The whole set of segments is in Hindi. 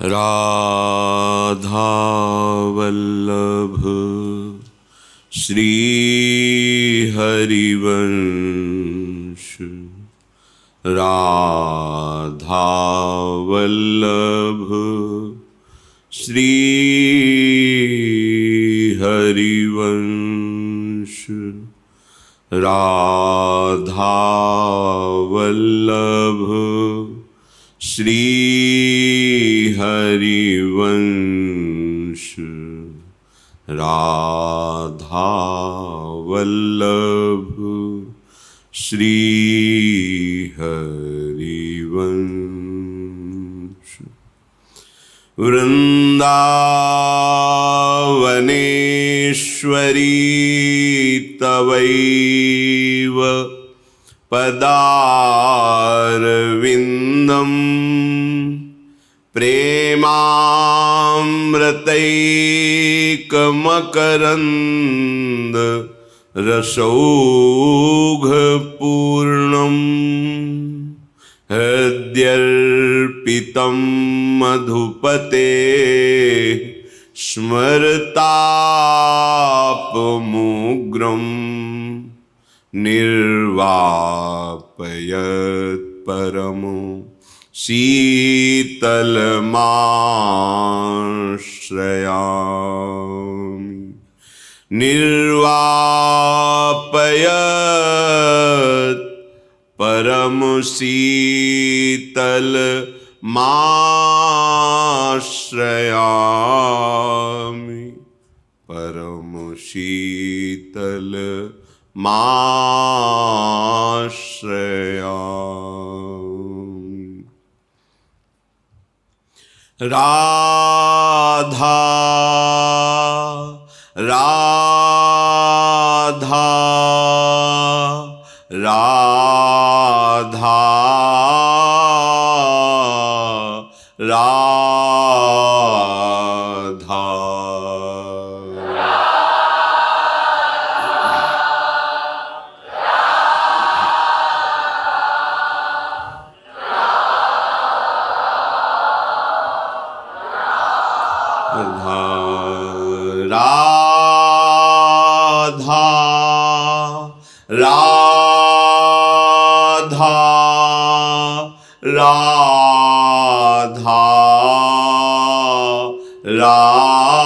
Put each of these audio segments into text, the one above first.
राधा वल्लभ श्री हरिवंश। राधा वल्लभ श्री हरिवंश। राधा वल्लभ श्री हरिवंश। राधा वल्लभ श्री हरिवंश। वृंदावनेश्वरी तवैव पदारविन्दम् प्रेमामृतैकमकरन्द रसौघपूर्णम्। हृद्यर्पितं मधुपते स्मरतापमुग्रम्। निर्वापयत् परमो शीतलमाश्रयामि। निर्वापयत् परमो शीतलमाश्रयामि। परमो शीतलमाश्रयामि। राधा राधा राधा राधा। राधा राधा राधा राधा।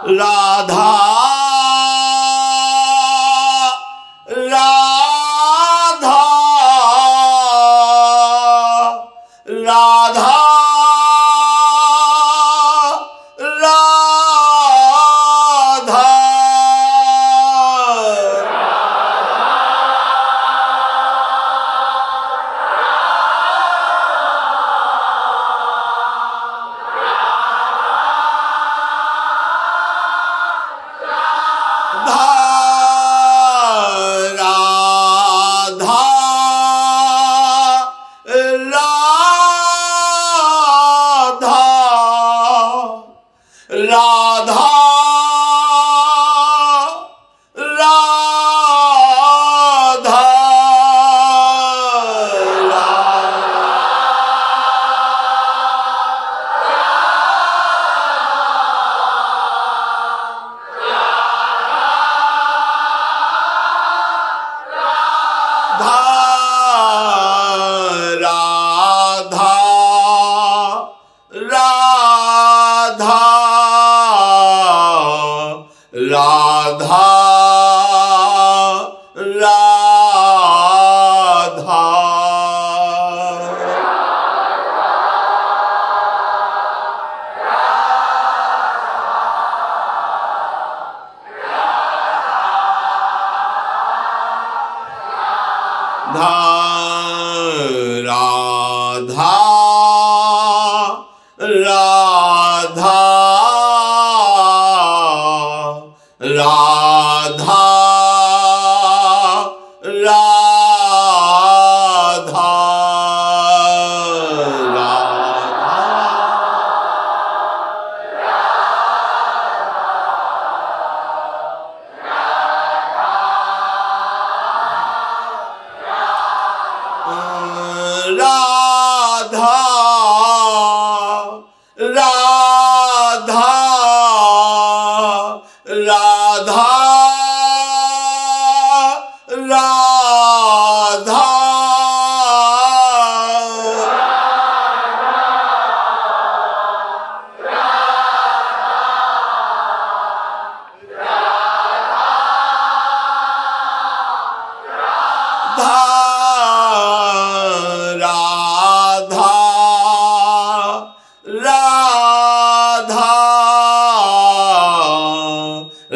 राधा राधा राधा राधा। राधा राधा राधा राधा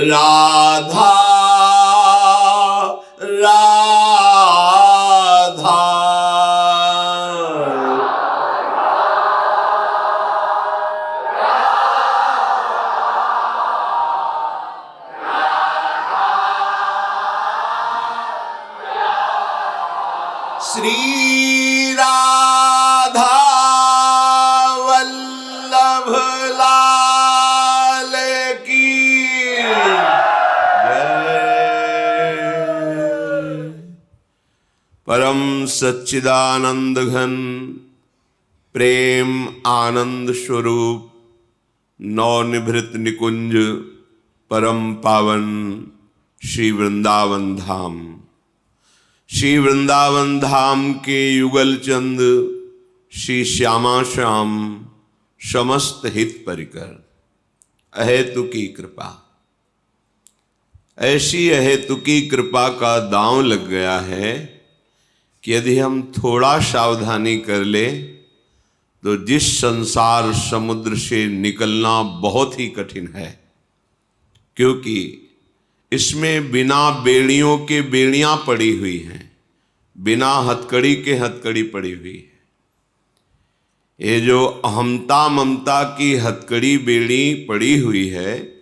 राधा राधा श्री राधा वल्लभ लाल की जय। परम सच्चिदानंद घन प्रेम आनंद स्वरूप नवनिभृत निकुंज परम पावन श्री वृंदावन धाम, श्री वृंदावन धाम के युगल चंद श्री श्यामा श्याम समस्त हित परिकर अहेतुकी कृपा, ऐसी अहेतुकी कृपा का दांव लग गया है कि यदि हम थोड़ा सावधानी कर ले तो जिस संसार समुद्र से निकलना बहुत ही कठिन है, क्योंकि इसमें बिना बेड़ियों के बेड़ियां पड़ी हुई हैं, बिना हथकड़ी के हथकड़ी पड़ी हुई है। ये जो अहमता ममता की हथकड़ी बेड़ी पड़ी हुई है,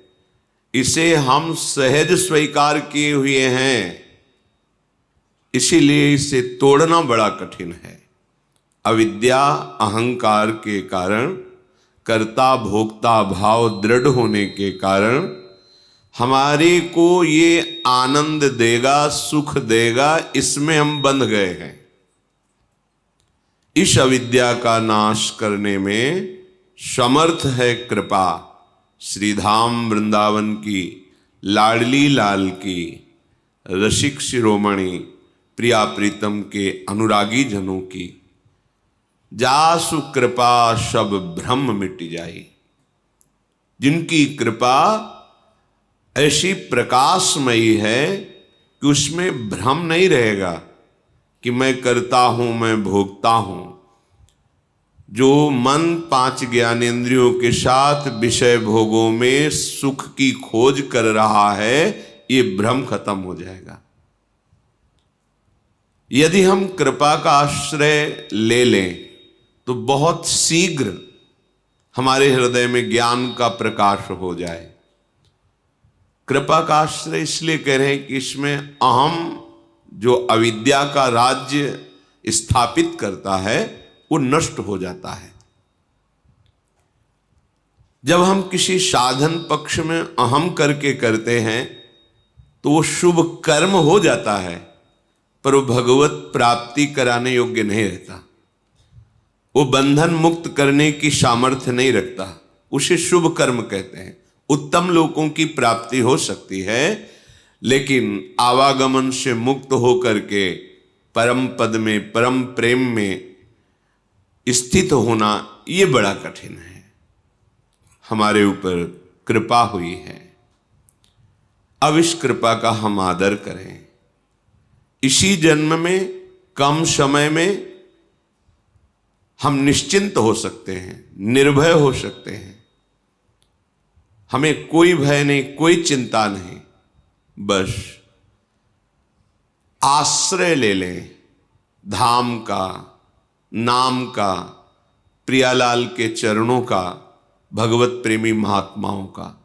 इसे हम सहज स्वीकार किए हुए हैं, इसीलिए इसे तोड़ना बड़ा कठिन है। अविद्या अहंकार के कारण, कर्ता भोक्ता भाव दृढ़ होने के कारण हमारे को ये आनंद देगा, सुख देगा, इसमें हम बंध गए हैं। इस अविद्या का नाश करने में समर्थ है कृपा श्रीधाम वृंदावन की, लाडली लाल की, रसिक शिरोमणि प्रिया प्रीतम के अनुरागी जनों की। जासु कृपा सब भ्रम मिट जाई। जिनकी कृपा ऐसी प्रकाशमयी है कि उसमें भ्रम नहीं रहेगा कि मैं करता हूं, मैं भोगता हूं। जो मन 5 ज्ञानेंद्रियों के साथ विषय भोगों में सुख की खोज कर रहा है, ये भ्रम खत्म हो जाएगा। यदि हम कृपा का आश्रय ले लें तो बहुत शीघ्र हमारे हृदय में ज्ञान का प्रकाश हो जाए। कृपा का आश्रय इसलिए कह रहे हैं कि इसमें अहम जो अविद्या का राज्य स्थापित करता है वो नष्ट हो जाता है। जब हम किसी साधन पक्ष में अहम करके करते हैं तो वो शुभ कर्म हो जाता है, पर वो भगवत प्राप्ति कराने योग्य नहीं रहता। वो बंधन मुक्त करने की सामर्थ्य नहीं रखता, उसे शुभ कर्म कहते हैं। उत्तम लोगों की प्राप्ति हो सकती है, लेकिन आवागमन से मुक्त होकर के परम पद में, परम प्रेम में स्थित होना ये बड़ा कठिन है। हमारे ऊपर कृपा हुई है, अब इस कृपा का हम आदर करें। इसी जन्म में कम समय में हम निश्चिंत हो सकते हैं, निर्भय हो सकते हैं। हमें कोई भय नहीं, कोई चिंता नहीं, बस आश्रय ले लें धाम का, नाम का, प्रियालाल के चरणों का, भगवत प्रेमी महात्माओं का।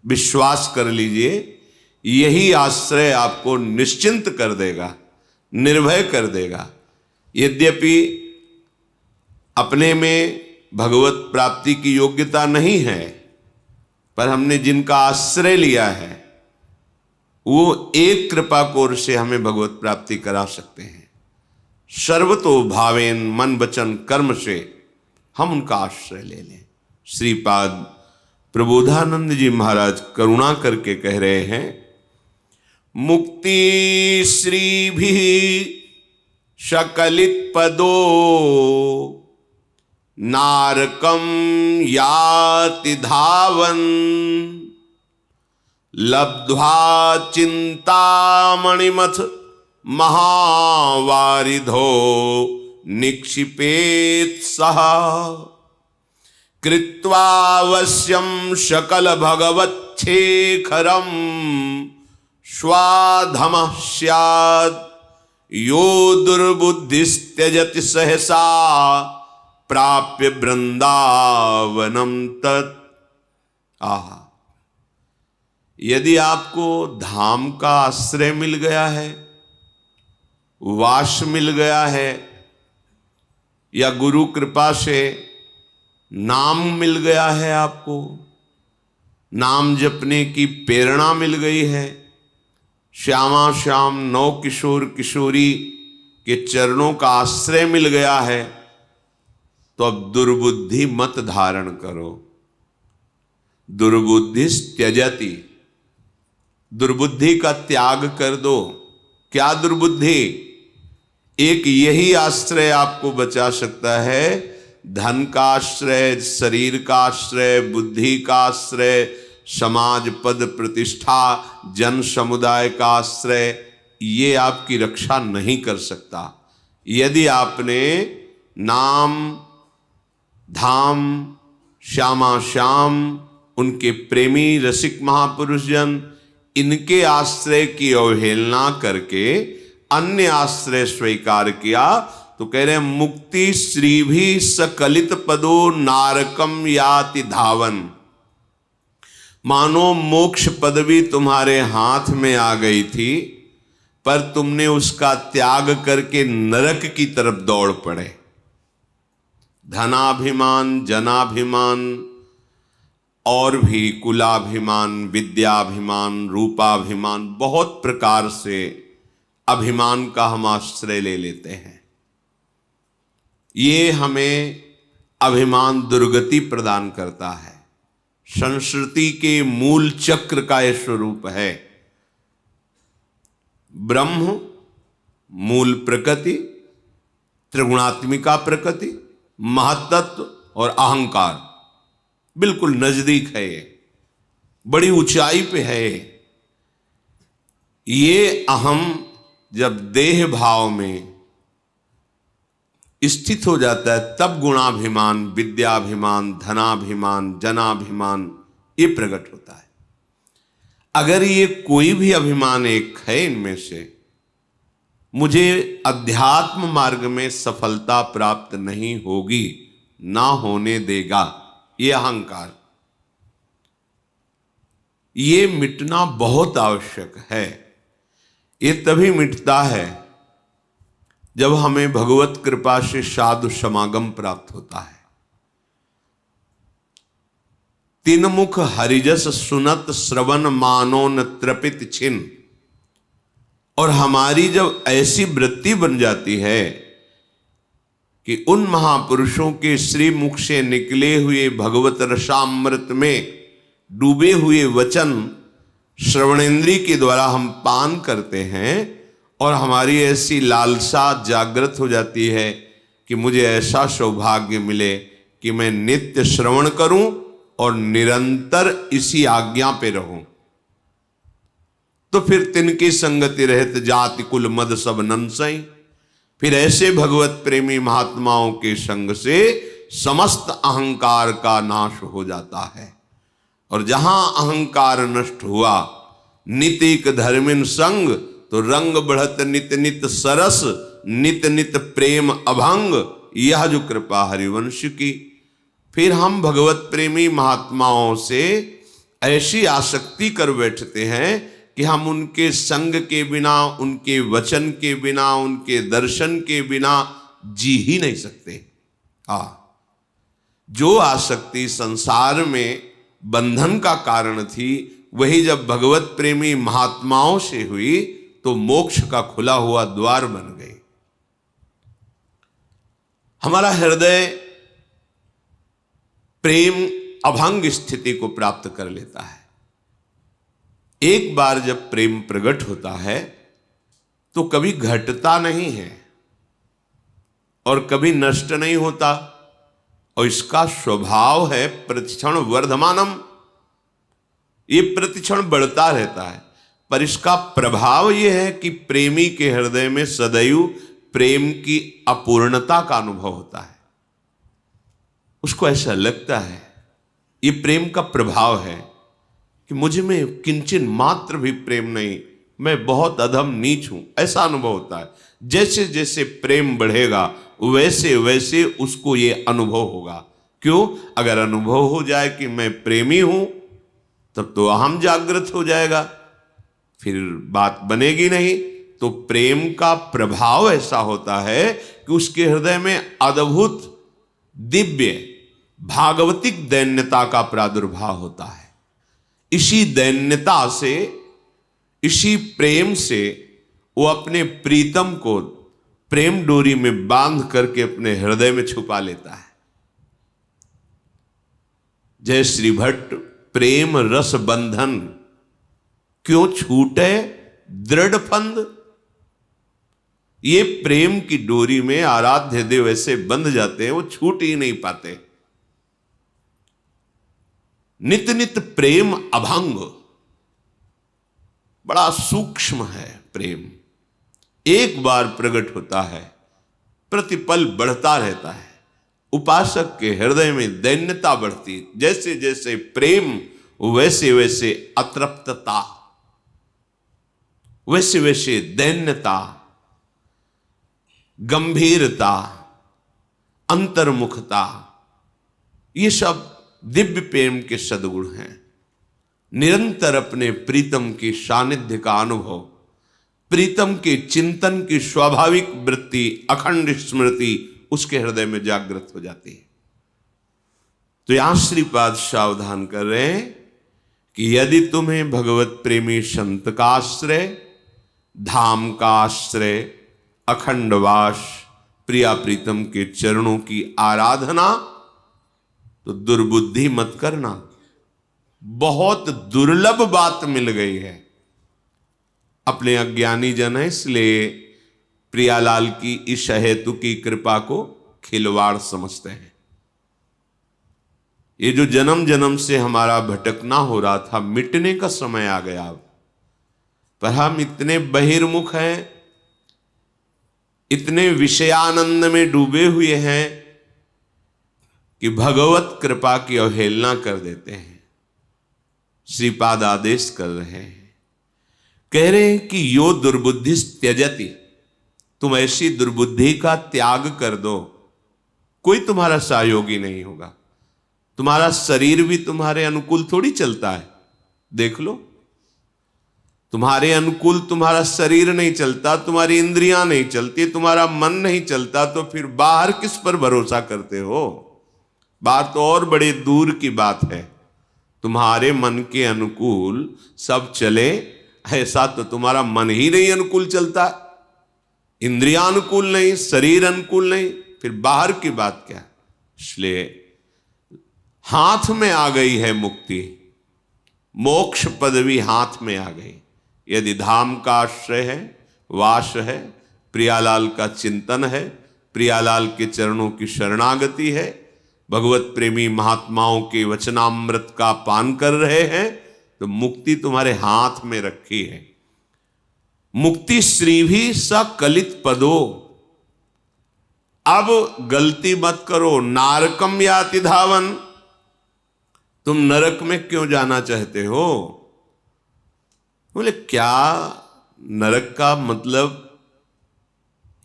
विश्वास कर लीजिए, यही आश्रय आपको निश्चिंत कर देगा, निर्भय कर देगा। यद्यपि अपने में भगवत प्राप्ति की योग्यता नहीं है, पर हमने जिनका आश्रय लिया है वो एक कृपा कोर से हमें भगवत प्राप्ति करा सकते हैं। सर्वतो भावेन, मन वचन कर्म से हम उनका आश्रय ले लें। श्रीपाद प्रबोधानंद जी महाराज करुणा करके कह रहे हैं, मुक्ति श्री भी सकलित पदो नारकम याति धावन लब्ध्वा चिंतामणिमथ महावारिधो निक्षिपेत सहा कृत्वावश्यम सकल भगवत शेखरम स्वाधमः स्यात् यो दुर्बुद्धिस्त्यजति सहसा प्राप्य वृंदावनम तत्। आहा, यदि आपको धाम का आश्रय मिल गया है, वास मिल गया है, या गुरु कृपा से नाम मिल गया है, आपको नाम जपने की प्रेरणा मिल गई है, श्यामा श्याम नौ किशोर किशोरी के चरणों का आश्रय मिल गया है, तो अब दुर्बुद्धि मत धारण करो। दुर्बुद्धि त्यजति, दुर्बुद्धि का त्याग कर दो। क्या दुर्बुद्धि? एक यही आश्रय आपको बचा सकता है, धन का आश्रय, शरीर का आश्रय, बुद्धि का आश्रय, समाज पद प्रतिष्ठा, जन समुदाय का आश्रय, ये आपकी रक्षा नहीं कर सकता। यदि आपने नाम, धाम, श्यामा श्याम, उनके प्रेमी रसिक महापुरुष जन, इनके आश्रय की अवहेलना करके अन्य आश्रय स्वीकार किया, तो कह रहे हैं मुक्ति श्री भी सकलित पदो नारकम याति धावन। मानो मोक्ष पदवी तुम्हारे हाथ में आ गई थी, पर तुमने उसका त्याग करके नरक की तरफ दौड़ पड़े। धनाभिमान, जनाभिमान और भी कुलाभिमान, विद्याभिमान, रूपाभिमान, बहुत प्रकार से अभिमान का हम आश्रय ले लेते हैं। ये हमें अभिमान दुर्गति प्रदान करता है। संस्कृति के मूल चक्र का यह स्वरूप है। ब्रह्म मूल प्रकृति, त्रिगुणात्मिका प्रकृति, महत्त्व और अहंकार, बिल्कुल नजदीक है, ये बड़ी ऊंचाई पे है। ये अहम जब देह भाव में स्थित हो जाता है, तब गुणाभिमान, विद्याभिमान, धनाभिमान, जनाभिमान ये प्रकट होता है। अगर ये कोई भी अभिमान एक है इनमें से, मुझे अध्यात्म मार्ग में सफलता प्राप्त नहीं होगी, ना होने देगा, ये अहंकार, ये मिटना बहुत आवश्यक है। ये तभी मिटता है जब हमें भगवत कृपा से साधु समागम प्राप्त होता है। तीन मुख हरिजस सुनत श्रवण मानो न त्रपित छिन। और हमारी जब ऐसी वृत्ति बन जाती है कि उन महापुरुषों के श्री मुख से निकले हुए भगवत रसामृत में डूबे हुए वचन श्रवणेन्द्रिय के द्वारा हम पान करते हैं, और हमारी ऐसी लालसा जागृत हो जाती है कि मुझे ऐसा सौभाग्य मिले कि मैं नित्य श्रवण करूं और निरंतर इसी आज्ञा पे रहूं, तो फिर तिनकी संगति रहत जाति कुल मद सब नंसई। फिर ऐसे भगवत प्रेमी महात्माओं के संग से समस्त अहंकार का नाश हो जाता है। और जहां अहंकार नष्ट हुआ, नितिक धर्मिन संग, तो रंग बढ़त नित नित सरस, नित नित प्रेम अभंग, यह जो कृपा हरिवंश की। फिर हम भगवत प्रेमी महात्माओं से ऐसी आसक्ति कर बैठते हैं कि हम उनके संग के बिना, उनके वचन के बिना, उनके दर्शन के बिना जी ही नहीं सकते। जो आसक्ति संसार में बंधन का कारण थी, वही जब भगवत प्रेमी महात्माओं से हुई तो मोक्ष का खुला हुआ द्वार बन गई। हमारा हृदय प्रेम अभंग स्थिति को प्राप्त कर लेता है। एक बार जब प्रेम प्रकट होता है तो कभी घटता नहीं है और कभी नष्ट नहीं होता, और इसका स्वभाव है प्रतिक्षण वर्धमानम, ये प्रतिक्षण बढ़ता रहता है। पर इसका प्रभाव यह है कि प्रेमी के हृदय में सदैव प्रेम की अपूर्णता का अनुभव होता है। उसको ऐसा लगता है, ये प्रेम का प्रभाव है कि मुझ में किंचन मात्र भी प्रेम नहीं, मैं बहुत अधम नीच हूं, ऐसा अनुभव होता है। जैसे जैसे प्रेम बढ़ेगा वैसे वैसे उसको ये अनुभव होगा। क्यों? अगर अनुभव हो जाए कि मैं प्रेमी हूं तब तो अहम जागृत हो जाएगा, फिर बात बनेगी नहीं। तो प्रेम का प्रभाव ऐसा होता है कि उसके हृदय में अद्भुत दिव्य भागवतिक दैन्यता का प्रादुर्भाव होता है। इसी दैन्यता से, इसी प्रेम से वो अपने प्रीतम को प्रेम डोरी में बांध करके अपने हृदय में छुपा लेता है। जय श्री भट्ट, प्रेम रस बंधन क्यों छूटे दृढ़ फंद। ये प्रेम की डोरी में आराध्य देव ऐसे बंध जाते हैं, वो छूट ही नहीं पाते। नित नित प्रेम अभंग, बड़ा सूक्ष्म है प्रेम। एक बार प्रकट होता है, प्रतिपल बढ़ता रहता है। उपासक के हृदय में दैन्यता बढ़ती, जैसे जैसे प्रेम वैसे वैसे अतृप्तता, वैसे वैसे दैन्यता, गंभीरता, अंतर्मुखता, ये सब दिव्य प्रेम के सद्गुण हैं। निरंतर अपने प्रीतम की सानिध्य का अनुभव, प्रीतम के चिंतन की स्वाभाविक वृत्ति, अखंड स्मृति उसके हृदय में जागृत हो जाती है। तो यहां श्रीपाद सावधान कर रहे हैं कि यदि तुम्हें भगवत प्रेमी संत का आश्रय, धाम का आश्रय, अखंडवास, प्रिया प्रीतम के चरणों की आराधना, तो दुर्बुद्धि मत करना। बहुत दुर्लभ बात मिल गई है। अपने अज्ञानी जन है, इसलिए प्रियालाल की इस हेतु की कृपा को खिलवाड़ समझते हैं। ये जो जन्म जन्म से हमारा भटकना हो रहा था, मिटने का समय आ गया अब। पर हम इतने बहिर्मुख हैं, इतने विषयानंद में डूबे हुए हैं कि भगवत कृपा की अवहेलना कर देते हैं। श्रीपाद आदेश कर रहे हैं, कह रहे हैं कि यो दुर्बुद्धि त्यजति, तुम ऐसी दुर्बुद्धि का त्याग कर दो। कोई तुम्हारा सहयोगी नहीं होगा। तुम्हारा शरीर भी तुम्हारे अनुकूल थोड़ी चलता है। देख लो, तुम्हारे अनुकूल तुम्हारा शरीर नहीं चलता, तुम्हारी इंद्रियां नहीं चलती, तुम्हारा मन नहीं चलता, तो फिर बाहर किस पर भरोसा करते हो? बात तो और बड़े दूर की बात है। तुम्हारे मन के अनुकूल सब चले, ऐसा तो तुम्हारा मन ही नहीं अनुकूल चलता। इंद्रियां अनुकूल नहीं, शरीर अनुकूल नहीं, फिर बाहर की बात क्या? इसलिए हाथ में आ गई है मुक्ति, मोक्ष पदवी हाथ में आ गई। यदि धाम का आश्रय है, वास है, प्रियालाल का चिंतन है, प्रियालाल के चरणों की शरणागति है, भगवत प्रेमी महात्माओं के वचनामृत का पान कर रहे हैं, तो मुक्ति तुम्हारे हाथ में रखी है। मुक्ति श्री भी सकलित पदो। अब गलती मत करो। नारकम याति धावन, तुम नरक में क्यों जाना चाहते हो? बोले क्या नरक का मतलब?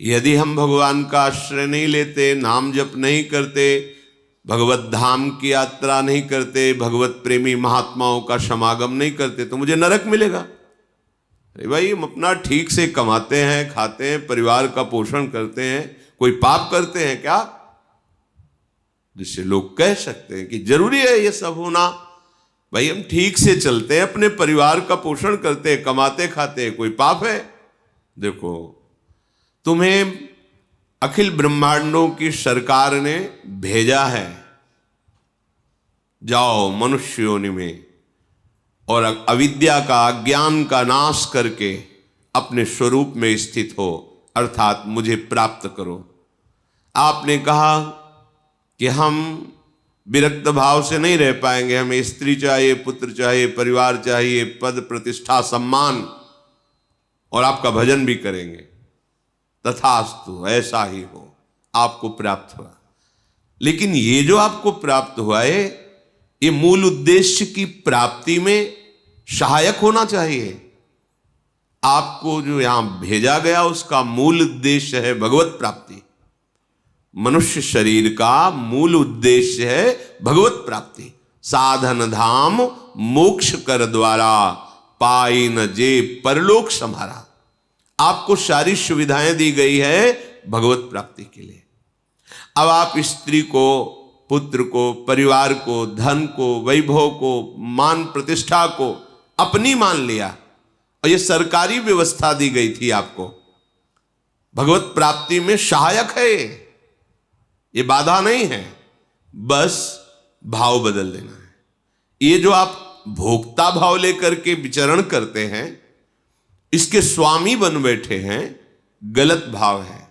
यदि हम भगवान का आश्रय नहीं लेते, नाम जप नहीं करते, भगवत धाम की यात्रा नहीं करते, भगवत प्रेमी महात्माओं का समागम नहीं करते, तो मुझे नरक मिलेगा? अरे भाई, हम अपना ठीक से कमाते हैं, खाते हैं, परिवार का पोषण करते हैं, कोई पाप करते हैं क्या जिससे लोग कह सकते हैं कि जरूरी है ये सब होना? भाई, हम ठीक से चलते हैं, अपने परिवार का पोषण करते हैं, कमाते खाते हैं, कोई पाप है? देखो, तुम्हें अखिल ब्रह्मांडों की सरकार ने भेजा है, जाओ मनुष्य योनि में और अविद्या का, अज्ञान का नाश करके अपने स्वरूप में स्थित हो, अर्थात मुझे प्राप्त करो। आपने कहा कि हम विरक्त भाव से नहीं रह पाएंगे, हमें स्त्री चाहिए, पुत्र चाहिए, परिवार चाहिए, पद प्रतिष्ठा सम्मान, और आपका भजन भी करेंगे। तथास्तु, ऐसा ही हो, आपको प्राप्त हुआ। लेकिन ये जो आपको प्राप्त हुआ है, ये मूल उद्देश्य की प्राप्ति में सहायक होना चाहिए। आपको जो यहां भेजा गया उसका मूल उद्देश्य है भगवत प्राप्ति। मनुष्य शरीर का मूल उद्देश्य है भगवत प्राप्ति। साधन धाम मोक्ष कर द्वारा, पाई न जे परलोक सम्हारा। आपको सारी सुविधाएं दी गई है भगवत प्राप्ति के लिए। अब आप स्त्री को, पुत्र को, परिवार को, धन को, वैभव को, मान प्रतिष्ठा को अपनी मान लिया, और ये सरकारी व्यवस्था दी गई थी आपको। भगवत प्राप्ति में सहायक है, ये बाधा नहीं है, बस भाव बदल देना है। ये जो आप भोक्ता भाव लेकर के विचरण करते हैं, इसके स्वामी बन बैठे हैं, गलत भाव है,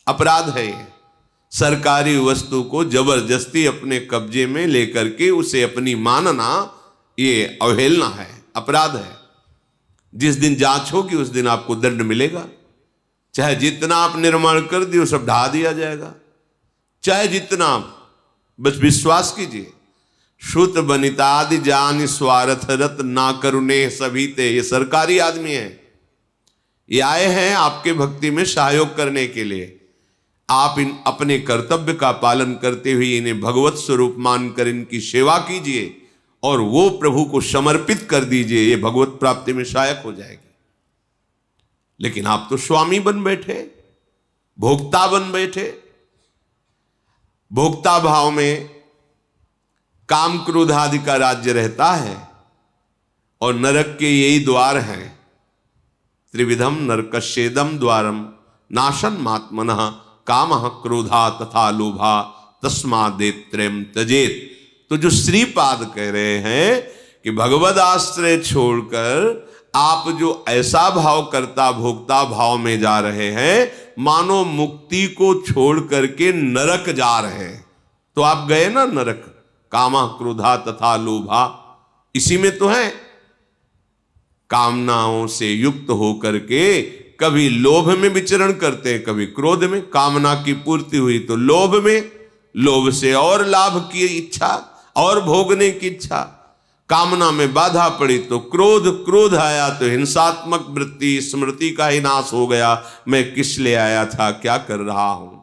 अपराध है। ये सरकारी वस्तु को जबरदस्ती अपने कब्जे में लेकर के उसे अपनी मानना, ये अवहेलना है, अपराध है। जिस दिन जांच होगी उस दिन आपको दंड मिलेगा। चाहे जितना आप निर्माण कर दिए सब ढा दिया जाएगा, चाहे जितना, बस विश्वास कीजिए। श्रुत बनितादि जान स्वार्थ रत ना करुणे सभी ते। ये सरकारी आदमी है, ये आए हैं आपके भक्ति में सहयोग करने के लिए। आप इन अपने कर्तव्य का पालन करते हुए इन्हें भगवत स्वरूप मानकर इनकी सेवा कीजिए और वो प्रभु को समर्पित कर दीजिए, ये भगवत प्राप्ति में सहायक हो जाएगी। लेकिन आप तो स्वामी बन बैठे, भोक्ता बन बैठे। भोक्ता भाव में काम क्रोध आदि का राज्य रहता है और नरक के यही द्वार हैं। त्रिविधम नरकस्येदम द्वारम नाशन मात्मनः कामः क्रोधा तथा लोभा तस्मादेत्रयम् त्यजेत। तो जो श्रीपाद कह रहे हैं कि भगवद आश्रय छोड़कर आप जो ऐसा भाव करता भोक्ता भाव में जा रहे हैं, मानो मुक्ति को छोड़ करके नरक जा रहे हैं। तो आप गए ना नरक, कामा क्रोधा तथा लोभा, इसी में तो है। कामनाओं से युक्त होकर के कभी लोभ में विचरण करते हैं, कभी क्रोध में। कामना की पूर्ति हुई तो लोभ में, लोभ से और लाभ की इच्छा और भोगने की इच्छा। कामना में बाधा पड़ी तो क्रोध, क्रोध आया तो हिंसात्मक वृत्ति, स्मृति का ही नाश हो गया। मैं किस लिए आया था, क्या कर रहा हूं,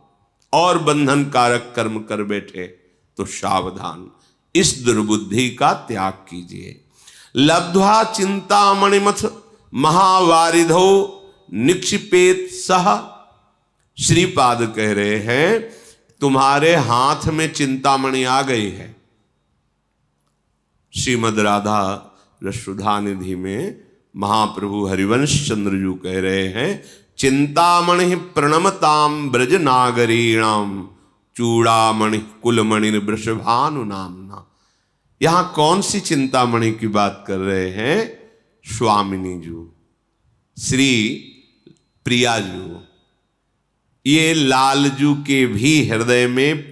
और बंधन कारक कर्म कर बैठे। तो सावधान, इस दुर्बुद्धि का त्याग कीजिए। लब्ध्वा चिंतामणिमथ महावारिधो निक्षिपेत सह। श्रीपाद कह रहे हैं तुम्हारे हाथ में चिंतामणि आ गई है। श्रीमद राधा रसुधा निधि में महाप्रभु हरिवंश चंद्र जी कह रहे हैं, चिंतामणि प्रणमताम ब्रज नागरीणाम चूड़ामणि कुलमणि वृषभानु नामना। यहां कौन सी चिंतामणि की बात कर रहे हैं? स्वामिनी जी, श्री प्रिया जी। ये लालजू के भी हृदय में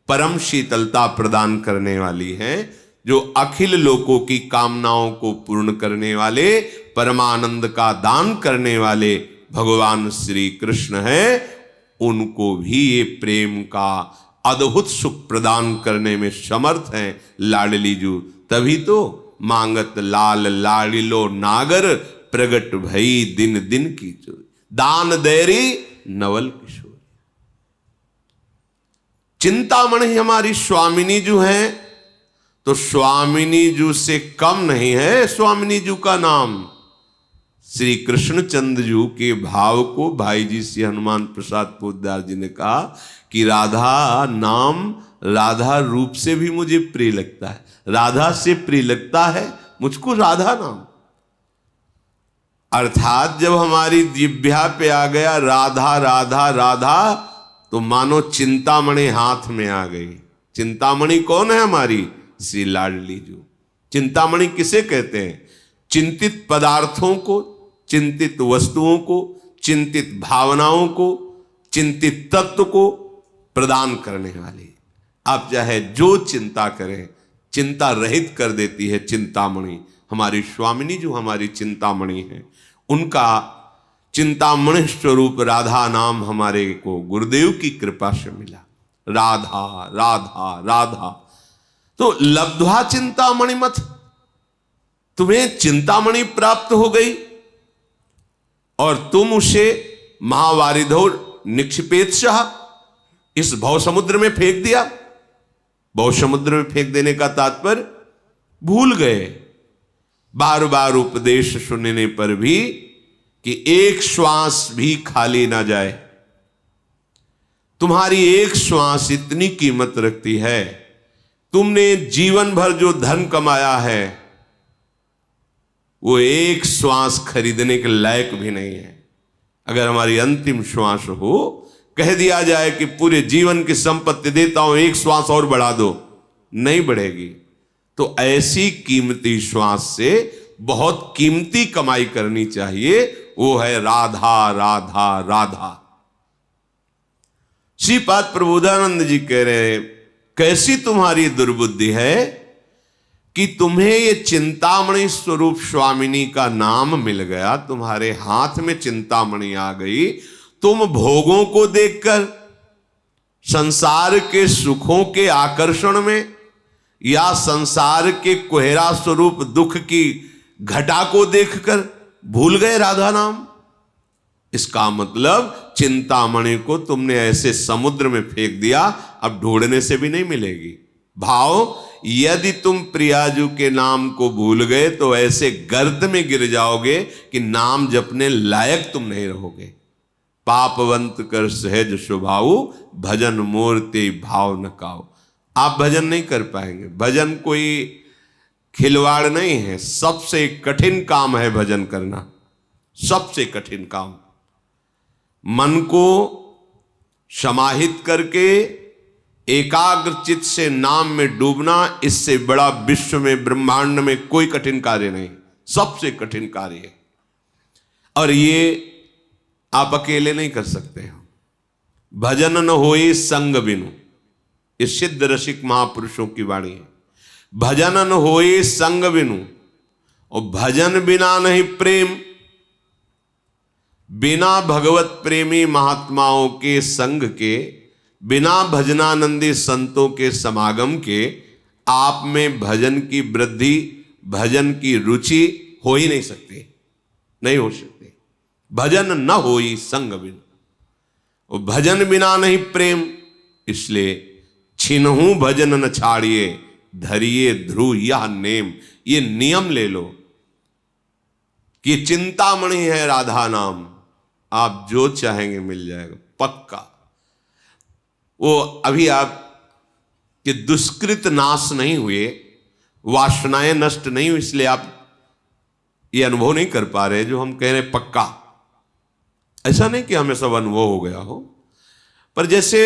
परम शीतलता प्रदान करने वाली हैं, जो अखिल लोकों की कामनाओं को पूर्ण करने वाले, परमानंद का दान करने वाले भगवान श्री कृष्ण हैं। उनको भी ये प्रेम का अद्भुत सुख प्रदान करने में समर्थ हैं लाडली जू। तभी तो मांगत लाल लाडिलो नागर, प्रगट भई दिन दिन की चोरी, दान देरी नवल किशोर। चिंतामणि हमारी स्वामिनी जो है, तो स्वामिनी जू से कम नहीं है स्वामिनी जू का नाम। श्री कृष्णचंद्र जू के भाव को भाई जी श्री हनुमान प्रसाद पोद्दार जी ने कहा कि राधा नाम राधा रूप से भी मुझे प्रिय लगता है, राधा से प्रिय लगता है मुझको राधा नाम। अर्थात जब हमारी दिव्या पे आ गया राधा राधा राधा, तो मानो चिंतामणि हाथ में आ गई। चिंतामणि कौन है? हमारी श्री लाडली जू। चिंतामणि किसे कहते हैं? चिंतित पदार्थों को, चिंतित वस्तुओं को, चिंतित भावनाओं को, चिंतित तत्व को प्रदान करने वाली। आप चाहे जो चिंता करें, चिंता रहित कर देती है चिंतामणि। हमारी स्वामिनी जो हमारी चिंतामणि है, उनका चिंतामणि स्वरूप राधा नाम हमारे को गुरुदेव की कृपा से मिला। राधा राधा राधा। तो लब्ध्वा चिंतामणि मथ, तुम्हें चिंतामणि प्राप्त हो गई और तुम उसे महावारिधो निक्षिपेत्सः इस भव समुद्र में फेंक दिया। भव समुद्र में फेंक देने का तात्पर्य भूल गए। बार बार उपदेश सुनने पर भी कि एक श्वास भी खाली ना जाए। तुम्हारी एक श्वास इतनी कीमत रखती है। तुमने जीवन भर जो धन कमाया है वो एक श्वास खरीदने के लायक भी नहीं है। अगर हमारी अंतिम श्वास हो, कह दिया जाए कि पूरे जीवन की संपत्ति देता हूं, एक श्वास और बढ़ा दो, नहीं बढ़ेगी। तो ऐसी कीमती श्वास से बहुत कीमती कमाई करनी चाहिए, वो है राधा राधा राधा। श्रीपाद प्रबोधानंद जी कह रहे, कैसी तुम्हारी दुर्बुद्धि है कि तुम्हें ये चिंतामणि स्वरूप स्वामिनी का नाम मिल गया, तुम्हारे हाथ में चिंतामणि आ गई। तुम भोगों को देखकर, संसार के सुखों के आकर्षण में, या संसार के कोहरा स्वरूप दुख की घटा को देखकर भूल गए राधा नाम। इसका मतलब चिंतामणि को तुमने ऐसे समुद्र में फेंक दिया, अब ढूंढने से भी नहीं मिलेगी। भाव, यदि तुम प्रियाजू के नाम को भूल गए तो ऐसे गर्त में गिर जाओगे कि नाम जपने लायक तुम नहीं रहोगे। पापवंत कर सहज स्वभाव, भजन मूर्ति भाव न काओ। आप भजन नहीं कर पाएंगे। भजन कोई खिलवाड़ नहीं है। सबसे कठिन काम है भजन करना, सबसे कठिन काम। मन को समाहित करके एकाग्र चित्त से नाम में डूबना, इससे बड़ा विश्व में ब्रह्मांड में कोई कठिन कार्य नहीं, सबसे कठिन कार्य है। और ये आप अकेले नहीं कर सकते हो। भजन न होए संग बिनु, ये सिद्ध रसिक महापुरुषों की वाणी है। भजन न होए संग बिनु, और भजन बिना नहीं प्रेम। बिना भगवत प्रेमी महात्माओं के संग के, बिना भजनानंदी संतों के समागम के आप में भजन की वृद्धि, भजन की रुचि हो ही नहीं सकती, नहीं हो सकती। भजन न होई संग बिन, और भजन बिना नहीं प्रेम। इसलिए छिनहु भजन न छाड़िए, धरिए ध्रुव यह नेम। ये नियम ले लो कि चिंतामणि है राधा नाम, आप जो चाहेंगे मिल जाएगा पक्का। वो अभी आप के दुष्कृत नाश नहीं हुए, वासनाएं नष्ट नहीं हुई, इसलिए आप ये अनुभव नहीं कर पा रहे जो हम कह रहे पक्का। ऐसा नहीं कि हमें सब अनुभव हो गया हो, पर जैसे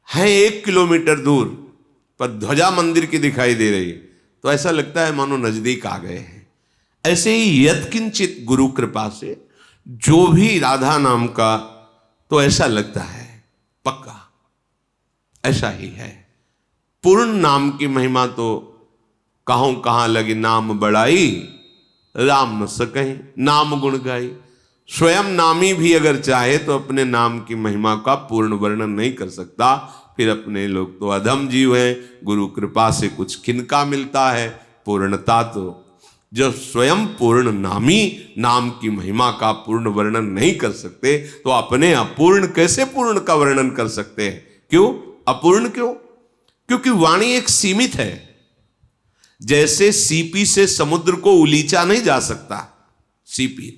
है 1 किलोमीटर दूर पर ध्वजा मंदिर की दिखाई दे रही है तो ऐसा लगता है मानो नजदीक आ गए हैं। ऐसे ही यत्किंचित गुरु कृपा से जो भी राधा नाम का, तो ऐसा लगता है पक्का, ऐसा ही है। पूर्ण नाम की महिमा तो कहूं कहां लगी नाम बढ़ाई, राम न सकहीं नाम गुण गाई। स्वयं नामी भी अगर चाहे तो अपने नाम की महिमा का पूर्ण वर्णन नहीं कर सकता। फिर अपने लोग तो अधम जीव हैं, गुरु कृपा से कुछ किनका मिलता है पूर्णता। तो जब स्वयं पूर्ण नामी नाम की महिमा का पूर्ण वर्णन नहीं कर सकते तो अपने अपूर्ण कैसे पूर्ण का वर्णन कर सकते हैं? क्यों अपूर्ण? क्यों? क्योंकि वाणी एक सीमित है। जैसे सीपी से समुद्र को उलीचा नहीं जा सकता सीपी,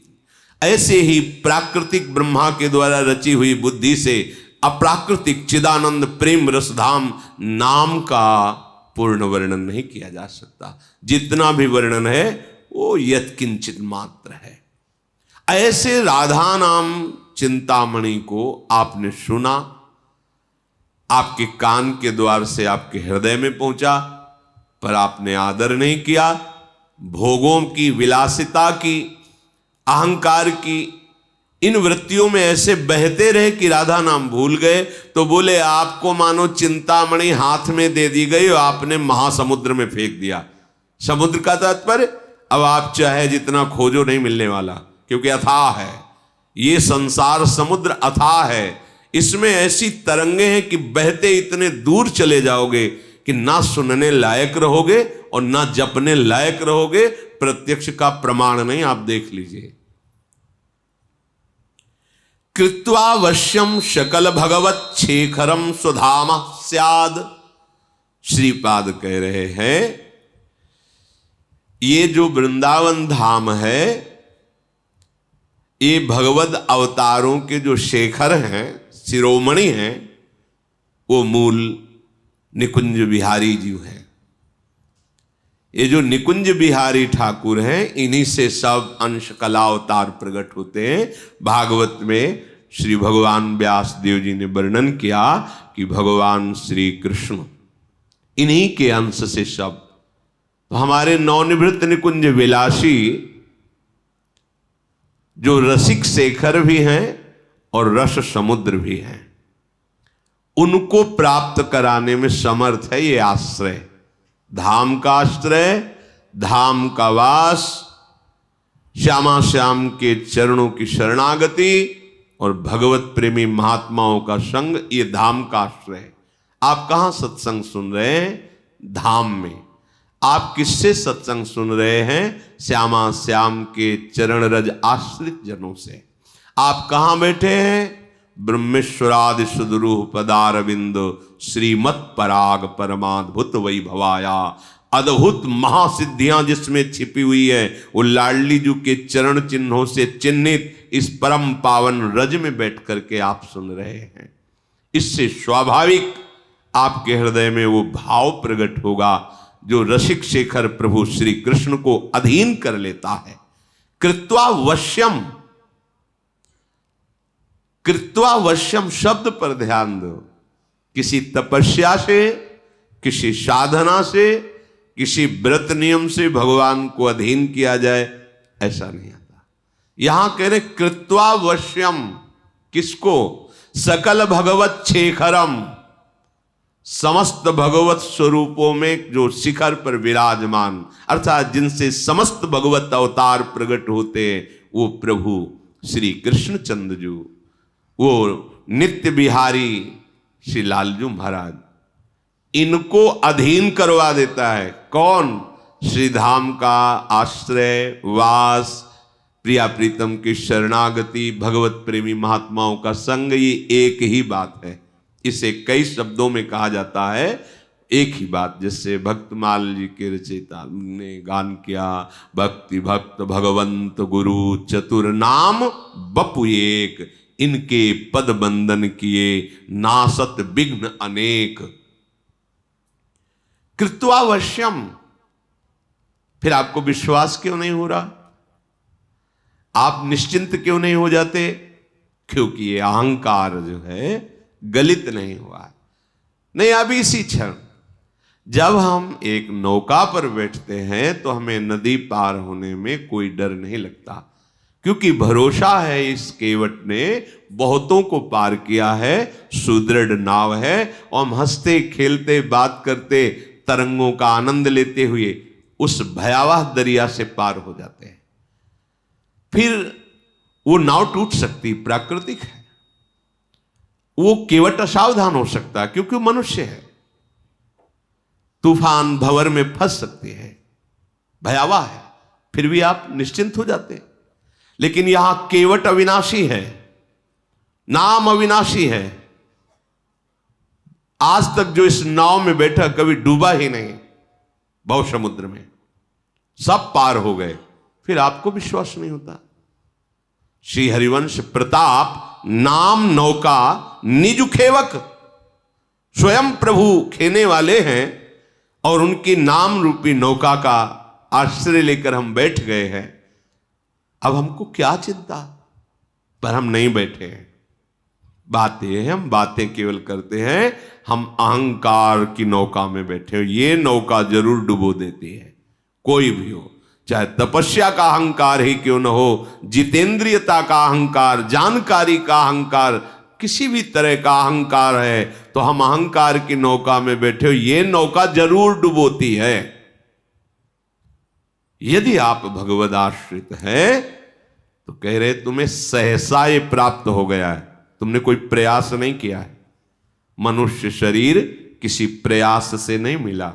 ऐसे ही प्राकृतिक ब्रह्मा के द्वारा रची हुई बुद्धि से अप्राकृतिक चिदानंद प्रेम रसधाम नाम का पूर्ण वर्णन नहीं किया जा सकता। जितना भी वर्णन है वो यत्किंचित मात्र है। ऐसे राधा नाम चिंतामणि को आपने सुना, आपके कान के द्वार से आपके हृदय में पहुंचा, पर आपने आदर नहीं किया। भोगों की, विलासिता की, अहंकार की इन वृत्तियों में ऐसे बहते रहे कि राधा नाम भूल गए। तो बोले आपको मानो चिंतामणि हाथ में दे दी गई और आपने महासमुद्र में फेंक दिया। समुद्र का तात्पर्य अब आप चाहे जितना खोजो नहीं मिलने वाला, क्योंकि अथाह है ये संसार समुद्र, अथाह है। इसमें ऐसी तरंगे हैं कि बहते इतने दूर चले जाओगे कि ना सुनने लायक रहोगे और ना जपने लायक रहोगे। प्रत्यक्ष का प्रमाण नहीं, आप देख लीजिए। कृत्वा वश्यम शकल भगवत शेखरम स्वधाम स्याद। श्रीपाद कह रहे हैं ये जो वृंदावन धाम है, ये भगवत अवतारों के जो शेखर हैं, शिरोमणि हैं, वो मूल निकुंज बिहारी जी हैं। ये जो निकुंज बिहारी ठाकुर हैं, इन्हीं से सब अंश कला अवतार प्रकट होते हैं। भागवत में श्री भगवान व्यास देव जी ने वर्णन किया कि भगवान श्री कृष्ण इन्हीं के अंश से सब। तो हमारे नवनिवृत्त निकुंज विलासी जो रसिक शेखर भी हैं और रस समुद्र भी हैं, उनको प्राप्त कराने में समर्थ है ये आश्रय। धाम का आश्रय, धाम का वास, श्यामा श्याम के चरणों की शरणागति और भगवत प्रेमी महात्माओं का संग, ये धाम का आश्रय। आप कहां सत्संग सुन रहे हैं? धाम में। आप किससे सत्संग सुन रहे हैं? श्यामा श्याम के चरण रज आश्रित जनों से। आप कहां बैठे हैं? ब्रह्मेश्वरादि सुदरूह पदारविंद श्रीमत् पराग परमाद्भुत वैभवाया। अद्भुत महासिद्धियां जिसमें छिपी हुई है, वो लाडली जी के चरण चिन्हों से चिन्हित इस परम पावन रज में बैठ करके आप सुन रहे हैं। इससे स्वाभाविक आपके हृदय में वो भाव प्रकट होगा जो रसिक शेखर प्रभु श्री कृष्ण को अधीन कर लेता है। कृत्वा वश्यम, कृत्वा वश्यम शब्द पर ध्यान दो। किसी तपस्या से, किसी साधना से, किसी व्रत नियम से भगवान को अधीन किया जाए, ऐसा नहीं आता। यहां कह रहे कृत्वा वश्यम, किसको? सकल भगवत शेखरम, समस्त भगवत स्वरूपों में जो शिखर पर विराजमान, अर्थात जिनसे समस्त भगवत अवतार प्रकट होते, वो प्रभु श्री कृष्णचंद्र जी, वो नित्य बिहारी श्री लालजू महाराज, इनको अधीन करवा देता है। कौन? श्री धाम का आश्रय, वास, प्रिया प्रीतम की शरणागति, भगवत प्रेमी महात्माओं का संग, ये एक ही बात है। इसे कई शब्दों में कहा जाता है, एक ही बात। जैसे भक्तमाल जी के रचयिता ने गान किया, भक्ति भक्त भगवंत गुरु चतुर नाम बपु एक, इनके पद बंदन किए नासत विघ्न अनेक। कृत्वावश्यम, फिर आपको विश्वास क्यों नहीं हो रहा? आप निश्चिंत क्यों नहीं हो जाते? क्योंकि ये अहंकार जो है गलित नहीं हुआ है। नहीं, अभी इसी क्षण जब हम एक नौका पर बैठते हैं तो हमें नदी पार होने में कोई डर नहीं लगता, क्योंकि भरोसा है इस केवट ने बहुतों को पार किया है, सुदृढ़ नाव है, और हम हंसते खेलते बात करते तरंगों का आनंद लेते हुए उस भयावह दरिया से पार हो जाते हैं। फिर वो नाव टूट सकती, प्राकृतिक है। वो केवट असावधान हो सकता है क्योंकि वो मनुष्य है, तूफान भंवर में फंस सकती है, भयावह है, फिर भी आप निश्चिंत हो जाते हैं। लेकिन यहां केवट अविनाशी है, नाम अविनाशी है। आज तक जो इस नाव में बैठा कभी डूबा ही नहीं, भव समुद्र में सब पार हो गए, फिर आपको विश्वास नहीं होता। श्री हरिवंश प्रताप नाम नौका निज खेवक, स्वयं प्रभु खेने वाले हैं और उनकी नाम रूपी नौका का आश्रय लेकर हम बैठ गए हैं। अब हमको क्या चिंता? पर हम नहीं बैठे हैं। बात यह है, हम बातें केवल करते हैं, हम अहंकार की नौका में बैठे हो। ये नौका जरूर डुबो देती है, कोई भी हो, चाहे तपस्या का अहंकार ही क्यों न हो, जितेंद्रियता का अहंकार, जानकारी का अहंकार, किसी भी तरह का अहंकार है, तो हम अहंकार की नौका में बैठे हो, ये नौका जरूर डुबोती है। यदि आप भगवद आश्रित हैं तो कह रहे तुम्हें सहसा ये प्राप्त हो गया है, तुमने कोई प्रयास नहीं किया है। मनुष्य शरीर किसी प्रयास से नहीं मिला,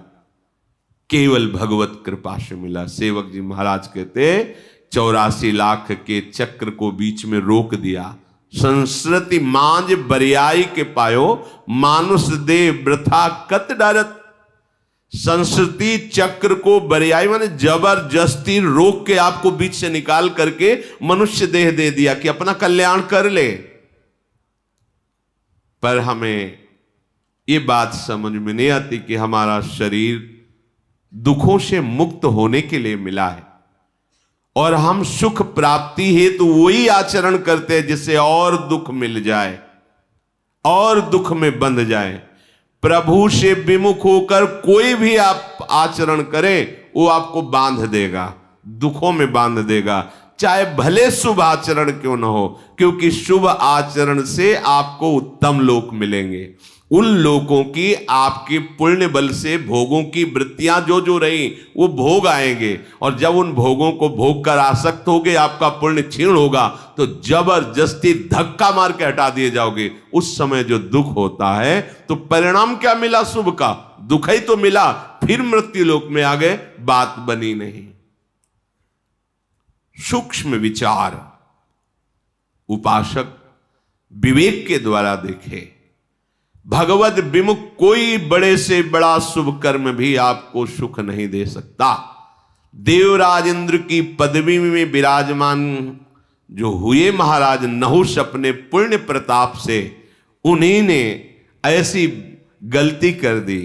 केवल भगवत कृपा से मिला। सेवक जी महाराज कहते 84 लाख के चक्र को बीच में रोक दिया। संस्कृति मांझ बरियाई के पायो, मानुष दे वृथा कत डरत। संस्कृति चक्र को बरियाई माने जबरदस्ती रोक के आपको बीच से निकाल करके मनुष्य देह दे दिया कि अपना कल्याण कर ले। पर हमें ये बात समझ में नहीं आती कि हमारा शरीर दुखों से मुक्त होने के लिए मिला है और हम सुख प्राप्ति हेतु तो वही आचरण करते हैं जिससे और दुख मिल जाए और दुख में बंध जाए। प्रभु से विमुख होकर कोई भी आप आचरण करें वो आपको बांध देगा, दुखों में बांध देगा, चाहे भले शुभ आचरण क्यों न हो, क्योंकि शुभ आचरण से आपको उत्तम लोक मिलेंगे। उन लोगों की आपके पुण्य बल से भोगों की वृत्तियां जो जो रही वो भोग आएंगे, और जब उन भोगों को भोग कर आसक्त होगे, आपका पुण्य क्षीण होगा, तो जबरदस्ती धक्का मार के हटा दिए जाओगे। उस समय जो दुख होता है तो परिणाम क्या मिला शुभ का, दुख ही तो मिला, फिर मृत्यु लोक में आ गए, बात बनी नहीं। सूक्ष्म विचार उपासक विवेक के द्वारा देखे। भगवत विमुख कोई बड़े से बड़ा शुभ कर्म भी आपको सुख नहीं दे सकता। देवराज इंद्र की पदवी में विराजमान जो हुए महाराज नहुष अपने पुण्य प्रताप से, उन्हीं ने ऐसी गलती कर दी,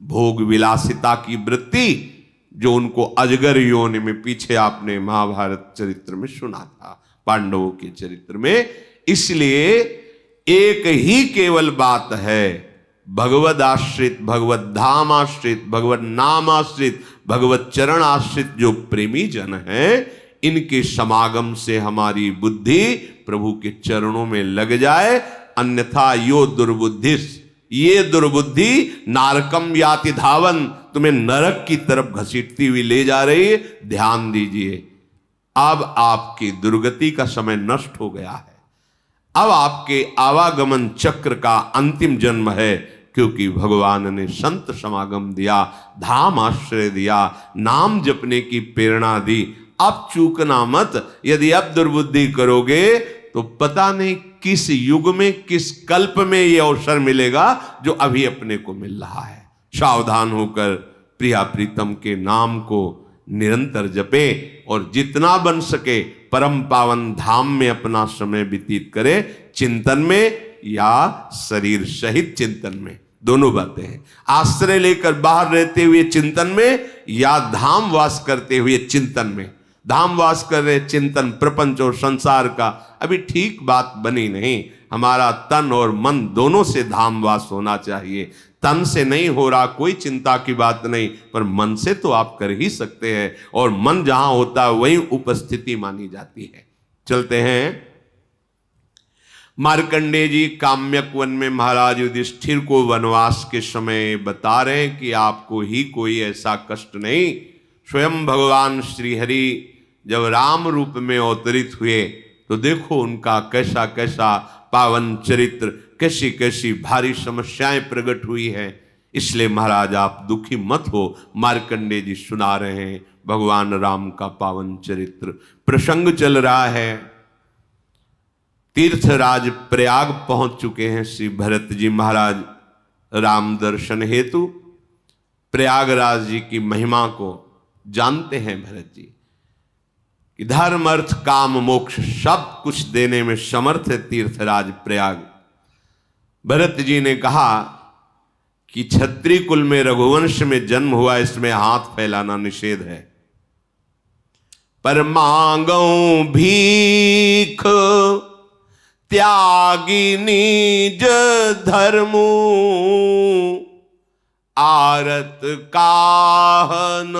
भोग विलासिता की वृत्ति, जो उनको अजगर योनि में, पीछे आपने महाभारत चरित्र में सुना था, पांडवों के चरित्र में। इसलिए एक ही केवल बात है, भगवद आश्रित, भगवत धाम आश्रित, भगवत नाम आश्रित, भगवत चरण आश्रित जो प्रेमी जन हैं, इनके समागम से हमारी बुद्धि प्रभु के चरणों में लग जाए। अन्यथा यो दुर्बुद्धिस, ये दुर्बुद्धि नारकम याति धावन, तुम्हें नरक की तरफ घसीटती हुई ले जा रही है। ध्यान दीजिए, अब आपकी दुर्गति का समय नष्ट हो गया है। अब आपके आवागमन चक्र का अंतिम जन्म है, क्योंकि भगवान ने संत समागम दिया, धाम आश्रय दिया, नाम जपने की प्रेरणा दी। अब चूकना मत, यदि अब दुर्बुद्धि करोगे तो पता नहीं किस युग में, किस कल्प में ये अवसर मिलेगा जो अभी अपने को मिल रहा है। सावधान होकर प्रिया प्रीतम के नाम को निरंतर जपे और जितना बन सके परम पावन धाम में अपना समय व्यतीत करे, चिंतन में या शरीर सहित चिंतन में, दोनों बातें हैं। आश्रय लेकर बाहर रहते हुए चिंतन में या धाम वास करते हुए चिंतन में। धाम वास कर रहे चिंतन प्रपंच और संसार का अभी ठीक बात बनी नहीं। हमारा तन और मन दोनों से धाम वास होना चाहिए। तन से नहीं हो रहा कोई चिंता की बात नहीं, पर मन से तो आप कर ही सकते हैं, और मन जहां होता है वहीं उपस्थिति मानी जाती है। चलते हैं, मार्कंडेय जी काम्यक वन में महाराज युधिष्ठिर को वनवास के समय बता रहे हैं कि आपको ही कोई ऐसा कष्ट नहीं। स्वयं भगवान श्रीहरि जब राम रूप में अवतरित हुए तो देखो उनका कैसा कैसा पावन चरित्र, कैसी कैसी भारी समस्याएं प्रकट हुई है। इसलिए महाराज आप दुखी मत हो। मार्कंडेय जी सुना रहे हैं भगवान राम का पावन चरित्र। प्रसंग चल रहा है, तीर्थराज प्रयाग पहुंच चुके हैं श्री भरत जी महाराज राम दर्शन हेतु। प्रयागराज जी की महिमा को जानते हैं भरत जी कि धर्म अर्थ काम मोक्ष सब कुछ देने में समर्थ है तीर्थराज प्रयाग। भरत जी ने कहा कि क्षत्रिय कुल में रघुवंश में जन्म हुआ, इसमें हाथ फैलाना निषेध है। पर मांगो भीख त्यागी निज धर्मो, आरत काहन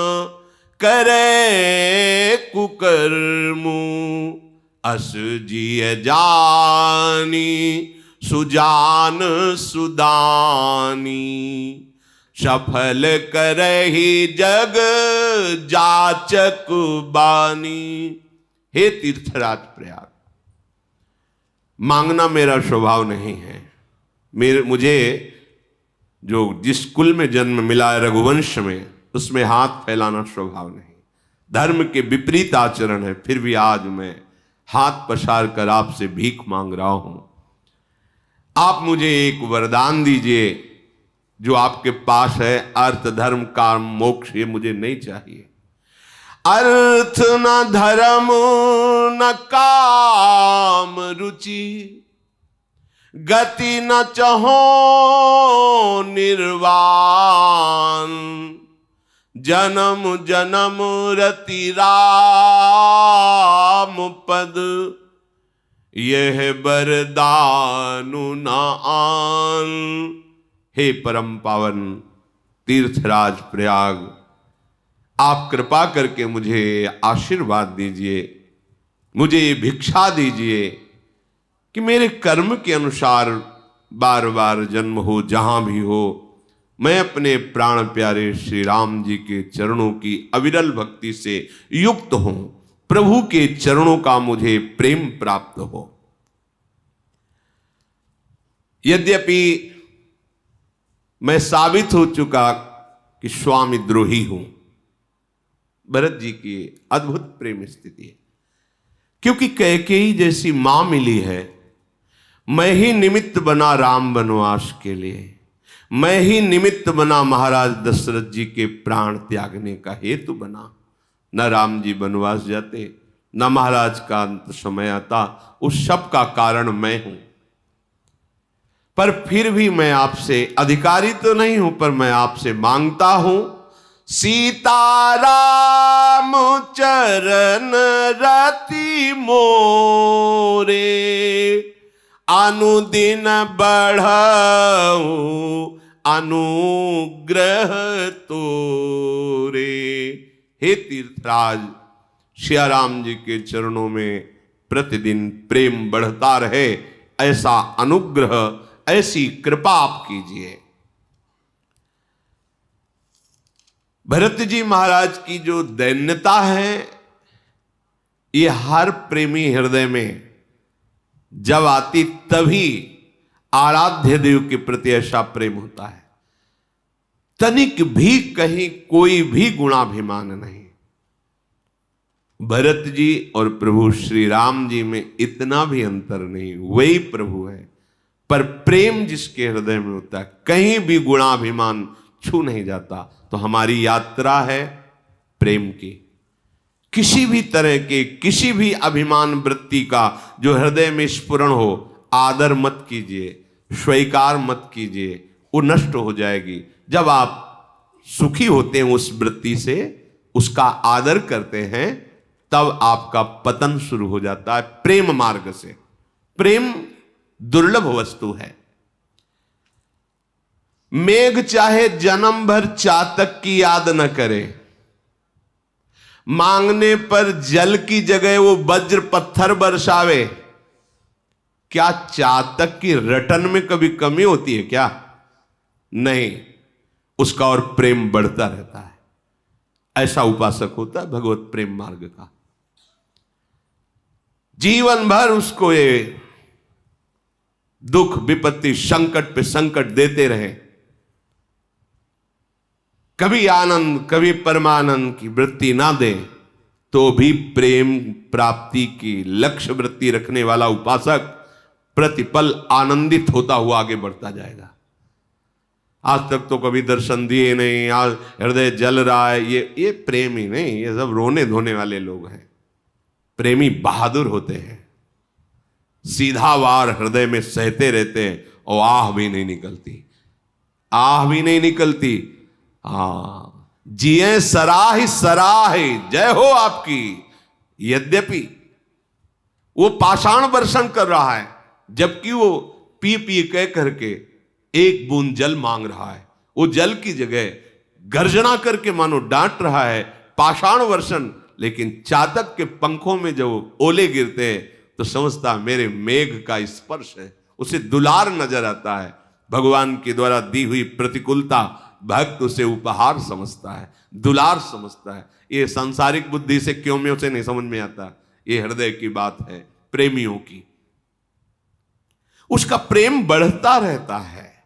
करे कुकर्मु, अस जिय जानी सुजान सुदानी, सफल करहि जग जाचक बानी। हे तीर्थराज प्रयाग, मांगना मेरा स्वभाव नहीं है। मुझे जो जिस कुल में जन्म मिला है रघुवंश में, उसमें हाथ फैलाना स्वभाव नहीं, धर्म के विपरीत आचरण है। फिर भी आज मैं हाथ पसार कर आपसे भीख मांग रहा हूं। आप मुझे एक वरदान दीजिए जो आपके पास है। अर्थ धर्म काम मोक्ष ये मुझे नहीं चाहिए। अर्थ न धर्म न काम रुचि, गति न चहो निर्वाण, जन्म जन्म रति राम पद, यह बरदानु न आन। हे परम पावन तीर्थराज प्रयाग, आप कृपा करके मुझे आशीर्वाद दीजिए, मुझे भिक्षा दीजिए कि मेरे कर्म के अनुसार बार बार जन्म हो, जहां भी हो, मैं अपने प्राण प्यारे श्री राम जी के चरणों की अविरल भक्ति से युक्त हूं, प्रभु के चरणों का मुझे प्रेम प्राप्त हो। यद्यपि मैं साबित हो चुका कि स्वामी द्रोही हूं, भरत जी की अद्भुत प्रेम स्थिति है, क्योंकि कैकेयी जैसी मां मिली है। मैं ही निमित्त बना राम वनवास के लिए, मैं ही निमित्त बना महाराज दशरथ जी के प्राण त्यागने का हेतु बना। न राम जी वनवास जाते, न महाराज का अंत समय आता, उस सब का कारण मैं हूं। पर फिर भी मैं आपसे, अधिकारी तो नहीं हूं, पर मैं आपसे मांगता हूं, सीताराम चरण रति मोरे, अनुदिन बढ़ाऊं अनुग्रह तोरे। हे तीर्थराज, सियाराम जी के चरणों में प्रतिदिन प्रेम बढ़ता रहे, ऐसा अनुग्रह, ऐसी कृपा आप कीजिए। भरत जी महाराज की जो दैन्यता है, ये हर प्रेमी हृदय में जब आती तभी आराध्य देव के प्रति ऐसा प्रेम होता है। तनिक भी कहीं कोई भी गुणाभिमान नहीं। भरत जी और प्रभु श्री राम जी में इतना भी अंतर नहीं, वही प्रभु है, पर प्रेम जिसके हृदय में होता है, कहीं भी गुणाभिमान छू नहीं जाता। तो हमारी यात्रा है प्रेम की। किसी भी तरह के, किसी भी अभिमान वृत्ति का जो हृदय में स्फुरण हो, आदर मत कीजिए, स्वीकार मत कीजिए, वो नष्ट हो जाएगी। जब आप सुखी होते हैं उस वृत्ति से, उसका आदर करते हैं, तब आपका पतन शुरू हो जाता है प्रेम मार्ग से। प्रेम दुर्लभ वस्तु है। मेघ चाहे जन्म भर चातक की याद न करे, मांगने पर जल की जगह वो वज्र पत्थर बरसावे। क्या चातक की रटन में कभी कमी होती है क्या? नहीं, उसका और प्रेम बढ़ता रहता है। ऐसा उपासक होता है भगवत प्रेम मार्ग का। जीवन भर उसको ये दुख विपत्ति संकट पे संकट देते रहे, कभी आनंद कभी परमानंद की वृत्ति ना दे, तो भी प्रेम प्राप्ति की लक्ष्य वृत्ति रखने वाला उपासक प्रतिपल आनंदित होता हुआ आगे बढ़ता जाएगा। आज तक तो कभी दर्शन दिए नहीं, आज हृदय जल रहा है, ये प्रेम ही नहीं, ये सब रोने धोने वाले लोग हैं। प्रेमी बहादुर होते हैं, सीधा वार हृदय में सहते रहते हैं और आह भी नहीं निकलती, आह भी नहीं निकलती। जिए सराह सराह जय हो आपकी। यद्यपि वो पाषाण वर्षण कर रहा है, जबकि वो पी पी कह करके एक बूंद जल मांग रहा है, वो जल की जगह गर्जना करके मानो डांट रहा है, पाषाण वर्षण। लेकिन चातक के पंखों में जब ओले गिरते हैं तो समझता मेरे मेघ का स्पर्श है, उसे दुलार नजर आता है। भगवान के द्वारा दी हुई प्रतिकूलता भक्त उसे उपहार समझता है, दुलार समझता है। ये सांसारिक बुद्धि से क्यों में उसे नहीं समझ में आता, ये हृदय की बात है प्रेमियों की। उसका प्रेम बढ़ता रहता है।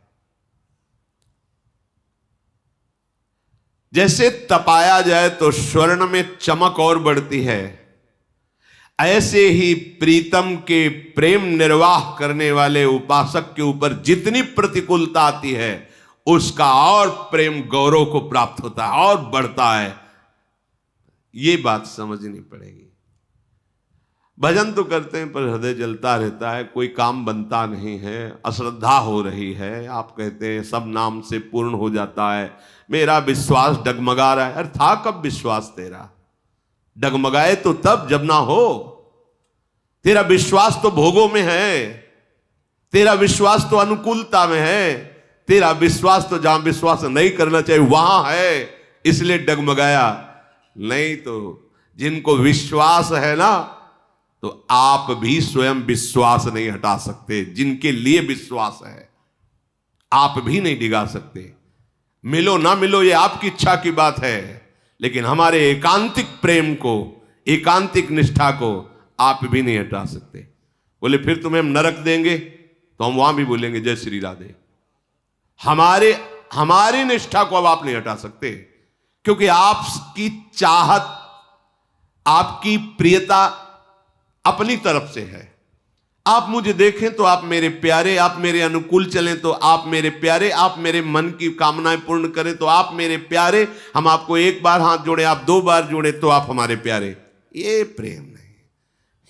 जैसे तपाया जाए तो स्वर्ण में चमक और बढ़ती है, ऐसे ही प्रीतम के प्रेम निर्वाह करने वाले उपासक के ऊपर जितनी प्रतिकूलता आती है उसका और प्रेम गौरव को प्राप्त होता है और बढ़ता है। ये बात समझनी पड़ेगी। भजन तो करते हैं पर हृदय जलता रहता है, कोई काम बनता नहीं है, अश्रद्धा हो रही है। आप कहते हैं सब नाम से पूर्ण हो जाता है, मेरा विश्वास डगमगा रहा है। अरे था कब विश्वास तेरा? डगमगाए तो तब जब ना हो। तेरा विश्वास तो भोगों में है, तेरा विश्वास तो अनुकूलता में है, तेरा विश्वास तो जहां विश्वास नहीं करना चाहिए वहां है, इसलिए डगमगाया। नहीं तो जिनको विश्वास है ना, तो आप भी स्वयं विश्वास नहीं हटा सकते। जिनके लिए विश्वास है आप भी नहीं डिगा सकते। मिलो ना मिलो ये आपकी इच्छा की बात है, लेकिन हमारे एकांतिक प्रेम को, एकांतिक निष्ठा को आप भी नहीं हटा सकते। बोले फिर तुम्हें हम नरक देंगे, तो हम वहां भी बोलेंगे जय श्री राधे। हमारी निष्ठा को अब आप नहीं हटा सकते, क्योंकि आपकी चाहत, आपकी प्रियता अपनी तरफ से है। आप मुझे देखें तो आप मेरे प्यारे, आप मेरे अनुकूल चलें तो आप मेरे प्यारे, आप मेरे मन की कामनाएं पूर्ण करें तो आप मेरे प्यारे, हम आपको एक बार हाथ जोड़े, आप 2 बार जोड़े तो आप हमारे प्यारे। ये प्रेम नहीं,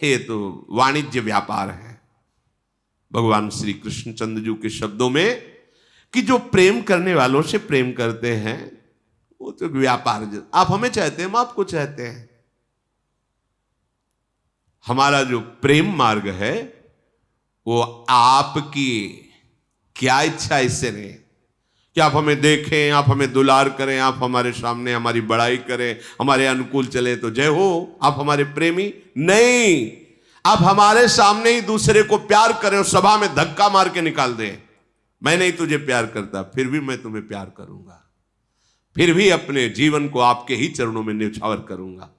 ये तो वाणिज्य व्यापार है। भगवान श्री कृष्णचंद्र जी के शब्दों में कि जो प्रेम करने वालों से प्रेम करते हैं वो तो व्यापार। आप हमें चाहते हैं, हम आपको चाहते हैं। हमारा जो प्रेम मार्ग है वो आपकी क्या इच्छा इससे नहीं कि आप हमें देखें, आप हमें दुलार करें, आप हमारे सामने हमारी बड़ाई करें, हमारे अनुकूल चले तो जय हो, आप हमारे प्रेमी नहीं। आप हमारे सामने ही दूसरे को प्यार करें और सभा में धक्का मार के निकाल दें, मैं नहीं तुझे प्यार करता, फिर भी मैं तुम्हें प्यार करूंगा, फिर भी अपने जीवन को आपके ही चरणों में न्यौछावर करूंगा।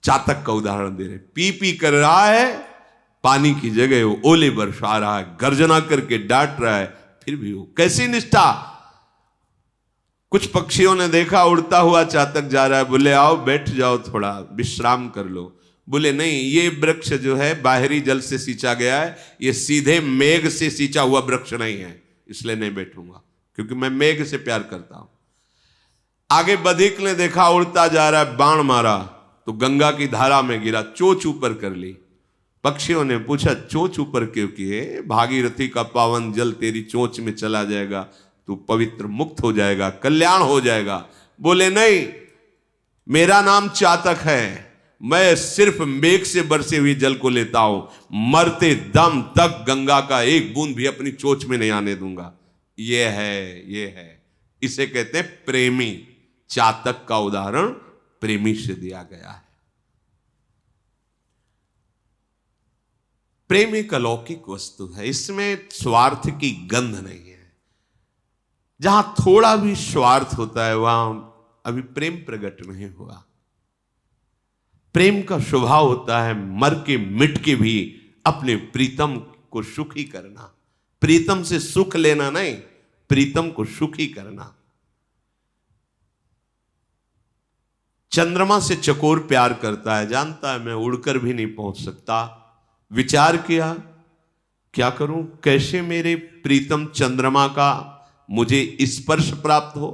चातक का उदाहरण दे रहे, पी पी कर रहा है, पानी की जगह वो ओले बरसा रहा है, गर्जना करके डांट रहा है, फिर भी वो कैसी निष्ठा। कुछ पक्षियों ने देखा उड़ता हुआ चातक जा रहा है, बोले आओ बैठ जाओ, थोड़ा विश्राम कर लो। बोले नहीं, ये वृक्ष जो है बाहरी जल से सींचा गया है, ये सीधे मेघ से सींचा हुआ वृक्ष नहीं है, इसलिए नहीं बैठूंगा, क्योंकि मैं मेघ से प्यार करता हूं। आगे बधिक ने देखा उड़ता जा रहा है, बाण मारा तो गंगा की धारा में गिरा, चोंच ऊपर कर ली। पक्षियों ने पूछा चोंच ऊपर क्यों किए? भागीरथी का पावन जल तेरी चोंच में चला जाएगा, तू पवित्र मुक्त हो जाएगा, कल्याण हो जाएगा। बोले नहीं, मेरा नाम चातक है, मैं सिर्फ मेघ से बरसे हुए जल को लेता हूं, मरते दम तक गंगा का एक बूंद भी अपनी चोंच में नहीं आने दूंगा। ये है, इसे कहते हैं प्रेमी। चातक का उदाहरण प्रेमी से दिया गया है। प्रेम एक अलौकिक वस्तु है, इसमें स्वार्थ की गंध नहीं है। जहां थोड़ा भी स्वार्थ होता है वहां अभी प्रेम प्रकट नहीं हुआ। प्रेम का स्वभाव होता है मर के मिट के भी अपने प्रीतम को सुखी करना, प्रीतम से सुख लेना नहीं, प्रीतम को सुखी करना। चंद्रमा से चकोर प्यार करता है, जानता है मैं उड़कर भी नहीं पहुंच सकता। विचार किया क्या करूं, कैसे मेरे प्रीतम चंद्रमा का मुझे स्पर्श प्राप्त हो।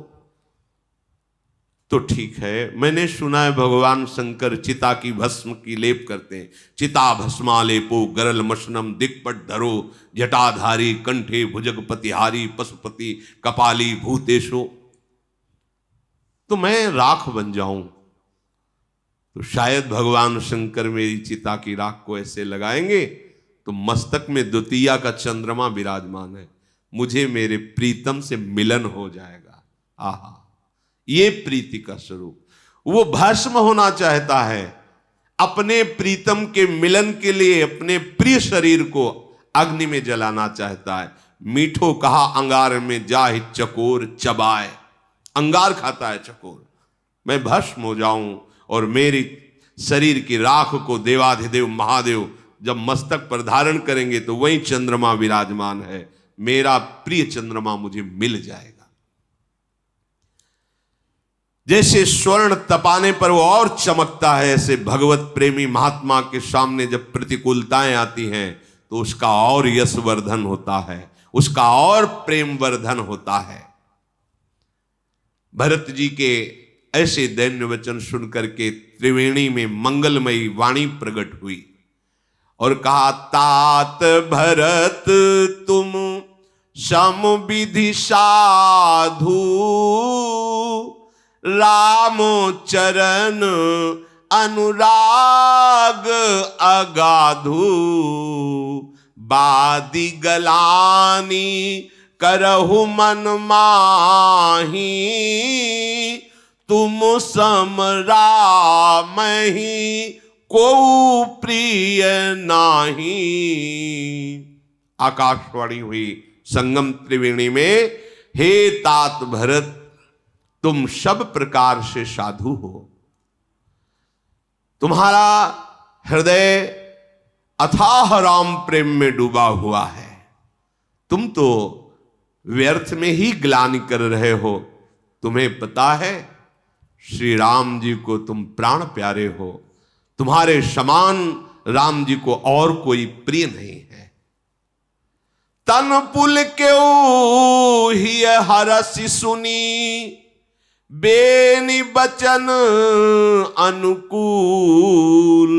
तो ठीक है, मैंने सुना है भगवान शंकर चिता की भस्म की लेप करते हैं। चिता भस्मालेपो गरल मशनम दिक्पट धरो जटाधारी कंठे भुजगपतिहारी पशुपति कपाली भूतेशो। तो मैं राख बन जाऊं तो शायद भगवान शंकर मेरी चिता की राख को ऐसे लगाएंगे तो मस्तक में द्वितीया का चंद्रमा विराजमान है, मुझे मेरे प्रीतम से मिलन हो जाएगा। आहा, ये प्रीति का स्वरूप। वो भस्म होना चाहता है, अपने प्रीतम के मिलन के लिए अपने प्रिय शरीर को अग्नि में जलाना चाहता है। मीठो कहा अंगार में जाहि चकोर चबाए, अंगार खाता है चकोर। मैं भस्म हो जाऊं और मेरी शरीर की राख को देवाधिदेव महादेव जब मस्तक पर धारण करेंगे तो वही चंद्रमा विराजमान है, मेरा प्रिय चंद्रमा मुझे मिल जाएगा। जैसे स्वर्ण तपाने पर वो और चमकता है, ऐसे भगवत प्रेमी महात्मा के सामने जब प्रतिकूलताएं आती हैं तो उसका और यशवर्धन होता है, उसका और प्रेम वर्धन होता है। भरत जी के ऐसे दैन्य वचन सुनकर के त्रिवेणी में मंगलमयी वाणी प्रकट हुई और कहा, तात भरत तुम सम विधि साधु, राम चरण अनुराग अगाधु, बादी गलानी करहु मन माही, तुम सम राम ही को प्रिय नाही। आकाशवाणी हुई संगम त्रिवेणी में, हे तात भरत तुम सब प्रकार से साधु हो, तुम्हारा हृदय अथाह राम प्रेम में डूबा हुआ है, तुम तो व्यर्थ में ही ग्लानि कर रहे हो। तुम्हें पता है श्री राम जी को तुम प्राण प्यारे हो, तुम्हारे समान राम जी को और कोई प्रिय नहीं है। तन पुल क्यों ही हरसि सुनी, बेनि बचन अनुकूल,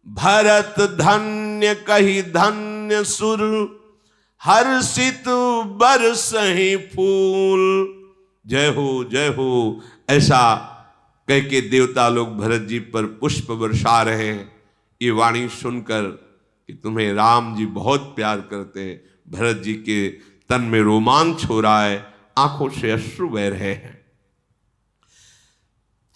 भरत धन्य कही धन्य सुर, हर्षित बरसहि फूल। जय हो ऐसा कह के देवता लोग भरत जी पर पुष्प बरसा रहे हैं। ये वाणी सुनकर कि तुम्हें राम जी बहुत प्यार करते हैं, भरत जी के तन में रोमांच हो रहा है, आंखों से अश्रु बह रहे हैं।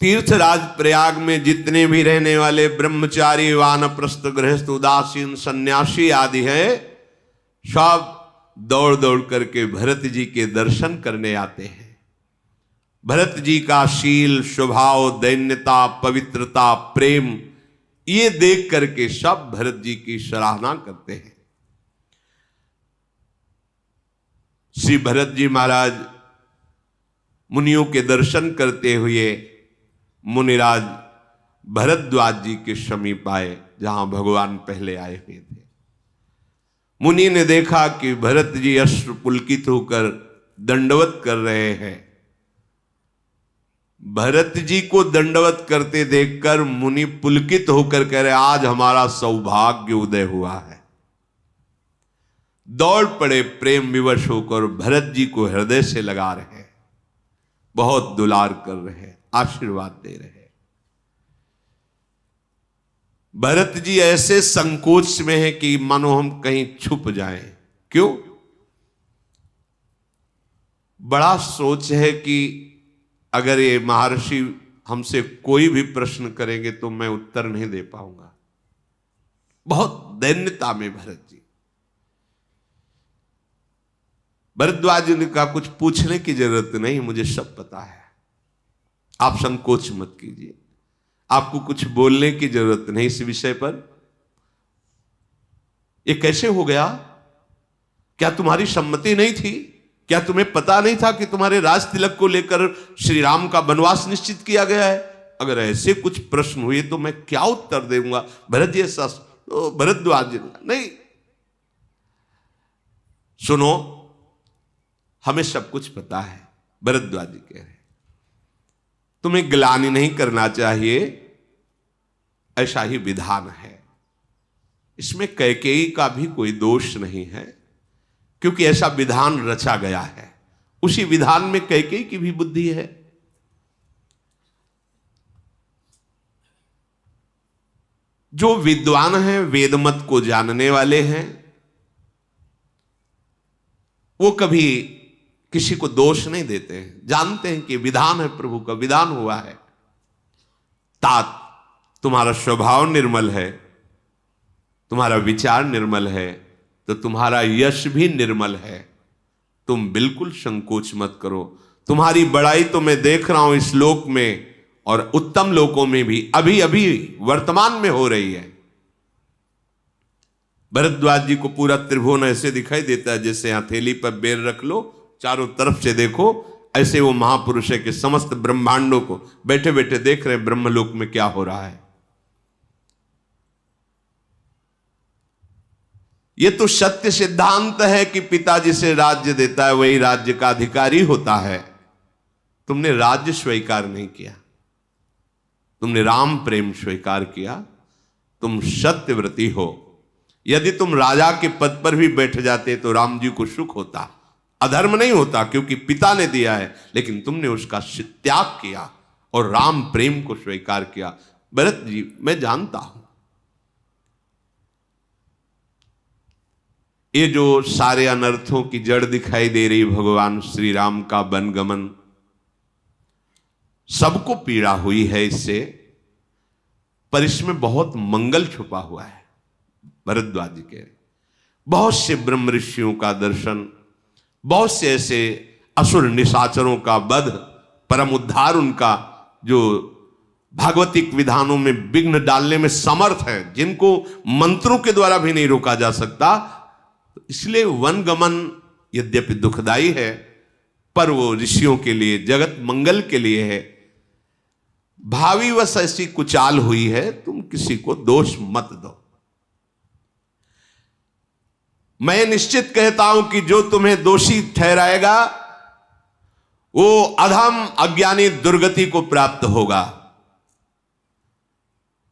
तीर्थराज प्रयाग में जितने भी रहने वाले ब्रह्मचारी, वानप्रस्थ, गृहस्थ, उदासीन, सन्यासी आदि हैं, सब दौड़ दौड़ करके भरत जी के दर्शन करने आते हैं। भरत जी का शील, स्वभाव, दैन्यता, पवित्रता, प्रेम, ये देख करके सब भरत जी की सराहना करते हैं। श्री भरत जी महाराज मुनियों के दर्शन करते हुए मुनिराज भरद्वाज जी के समीप आए, जहां भगवान पहले आए हुए थे। मुनि ने देखा कि भरत जी अश्रु पुलकित होकर दंडवत कर रहे हैं। भरत जी को दंडवत करते देखकर मुनि पुलकित होकर कह रहे, आज हमारा सौभाग्य उदय हुआ है। दौड़ पड़े प्रेम विवश होकर, भरत जी को हृदय से लगा रहे हैं, बहुत दुलार कर रहे हैं, आशीर्वाद दे रहे हैं। भरत जी ऐसे संकोच में है कि मानो हम कहीं छुप जाएं। क्यों? बड़ा सोच है कि अगर ये महर्षि हमसे कोई भी प्रश्न करेंगे तो मैं उत्तर नहीं दे पाऊंगा। बहुत दैन्यता में भरत जी। भरद्वाज ने कहा, कुछ पूछने की जरूरत नहीं, मुझे सब पता है, आप संकोच मत कीजिए, आपको कुछ बोलने की जरूरत नहीं इस विषय पर। ये कैसे हो गया? क्या तुम्हारी सम्मति नहीं थी? क्या तुम्हें पता नहीं था कि तुम्हारे राज तिलक को लेकर श्री राम का वनवास निश्चित किया गया है? अगर ऐसे कुछ प्रश्न हुए तो मैं क्या उत्तर दूंगा? भरत जी ऐसा भरद्वाज जी नहीं, सुनो, हमें सब कुछ पता है। भरद्वाज जी कह रहे, तुम्हें ग्लानि नहीं करना चाहिए, ऐसा ही विधान है। इसमें कैकेयी का भी कोई दोष नहीं है, क्योंकि ऐसा विधान रचा गया है। उसी विधान में कैकेयी की भी बुद्धि है। जो विद्वान हैं, वेदमत को जानने वाले हैं, वो कभी किसी को दोष नहीं देते हैं, जानते हैं कि विधान है, प्रभु का विधान हुआ है। तात, तुम्हारा स्वभाव निर्मल है, तुम्हारा विचार निर्मल है, तो तुम्हारा यश भी निर्मल है। तुम बिल्कुल संकोच मत करो। तुम्हारी बड़ाई तो मैं देख रहा हूं इस लोक में और उत्तम लोकों में भी अभी अभी वर्तमान में हो रही है। भरद्वाज जी को पूरा त्रिभुवन ऐसे दिखाई देता है जैसे हथेली पर बेर रख लो, चारों तरफ से देखो, ऐसे वो महापुरुष है कि समस्त ब्रह्मांडों को बैठे बैठे देख रहे हैं ब्रह्मलोक में क्या हो रहा है। ये तो सत्य सिद्धांत है कि पिता जिसे राज्य देता है वही राज्य का अधिकारी होता है। तुमने राज्य स्वीकार नहीं किया, तुमने राम प्रेम स्वीकार किया, तुम सत्यव्रती हो। यदि तुम राजा के पद पर भी बैठ जाते तो राम जी को सुख होता, अधर्म नहीं होता, क्योंकि पिता ने दिया है, लेकिन तुमने उसका त्याग किया और राम प्रेम को स्वीकार किया। भरत जी, मैं जानता हूं ये जो सारे अनर्थों की जड़ दिखाई दे रही भगवान श्री राम का वनगमन, सबको पीड़ा हुई है इससे, पर इसमें बहुत मंगल छुपा हुआ है। भरद्वाज जी के बहुत से ब्रह्म ऋषियों का दर्शन, बहुत से ऐसे असुर निशाचरों का वध, परम उद्धार उनका, जो भागवतिक विधानों में विघ्न डालने में समर्थ है, जिनको मंत्रों के द्वारा भी नहीं रोका जा सकता। इसलिए वनगमन यद्यपि दुखदाई है, पर वो ऋषियों के लिए, जगत मंगल के लिए है। भावी वश ऐसी कुचाल हुई है, तुम किसी को दोष मत दो। मैं निश्चित कहता हूं कि जो तुम्हें दोषी ठहराएगा वो अधम अज्ञानी दुर्गति को प्राप्त होगा।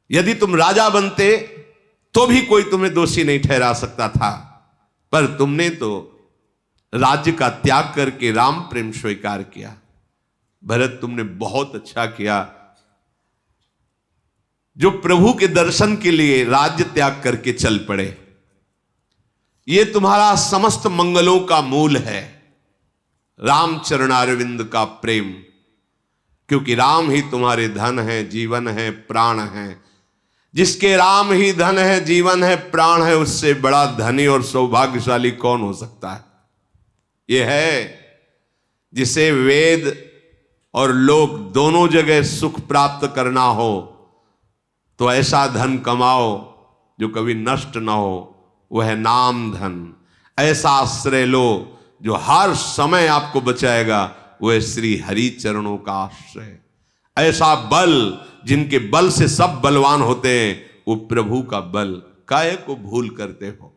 यदि तुम राजा बनते तो भी कोई तुम्हें दोषी नहीं ठहरा सकता था, पर तुमने तो राज्य का त्याग करके राम प्रेम स्वीकार किया। भरत, तुमने बहुत अच्छा किया। जो प्रभु के दर्शन के लिए राज्य त्याग करके चल पड़े, ये तुम्हारा समस्त मंगलों का मूल है, राम चरणारविंद का प्रेम। क्योंकि राम ही तुम्हारे धन है, जीवन है, प्राण है। जिसके राम ही धन है, जीवन है, प्राण है, उससे बड़ा धनी और सौभाग्यशाली कौन हो सकता है? यह है जिसे वेद और लोक दोनों जगह सुख प्राप्त करना हो तो ऐसा धन कमाओ जो कभी नष्ट ना हो, वह है नाम धन। ऐसा आश्रय लो जो हर समय आपको बचाएगा, वह श्री हरि चरणों का आश्रय। ऐसा बल जिनके बल से सब बलवान होते हैं, वो प्रभु का बल। काहे को भूल करते हो?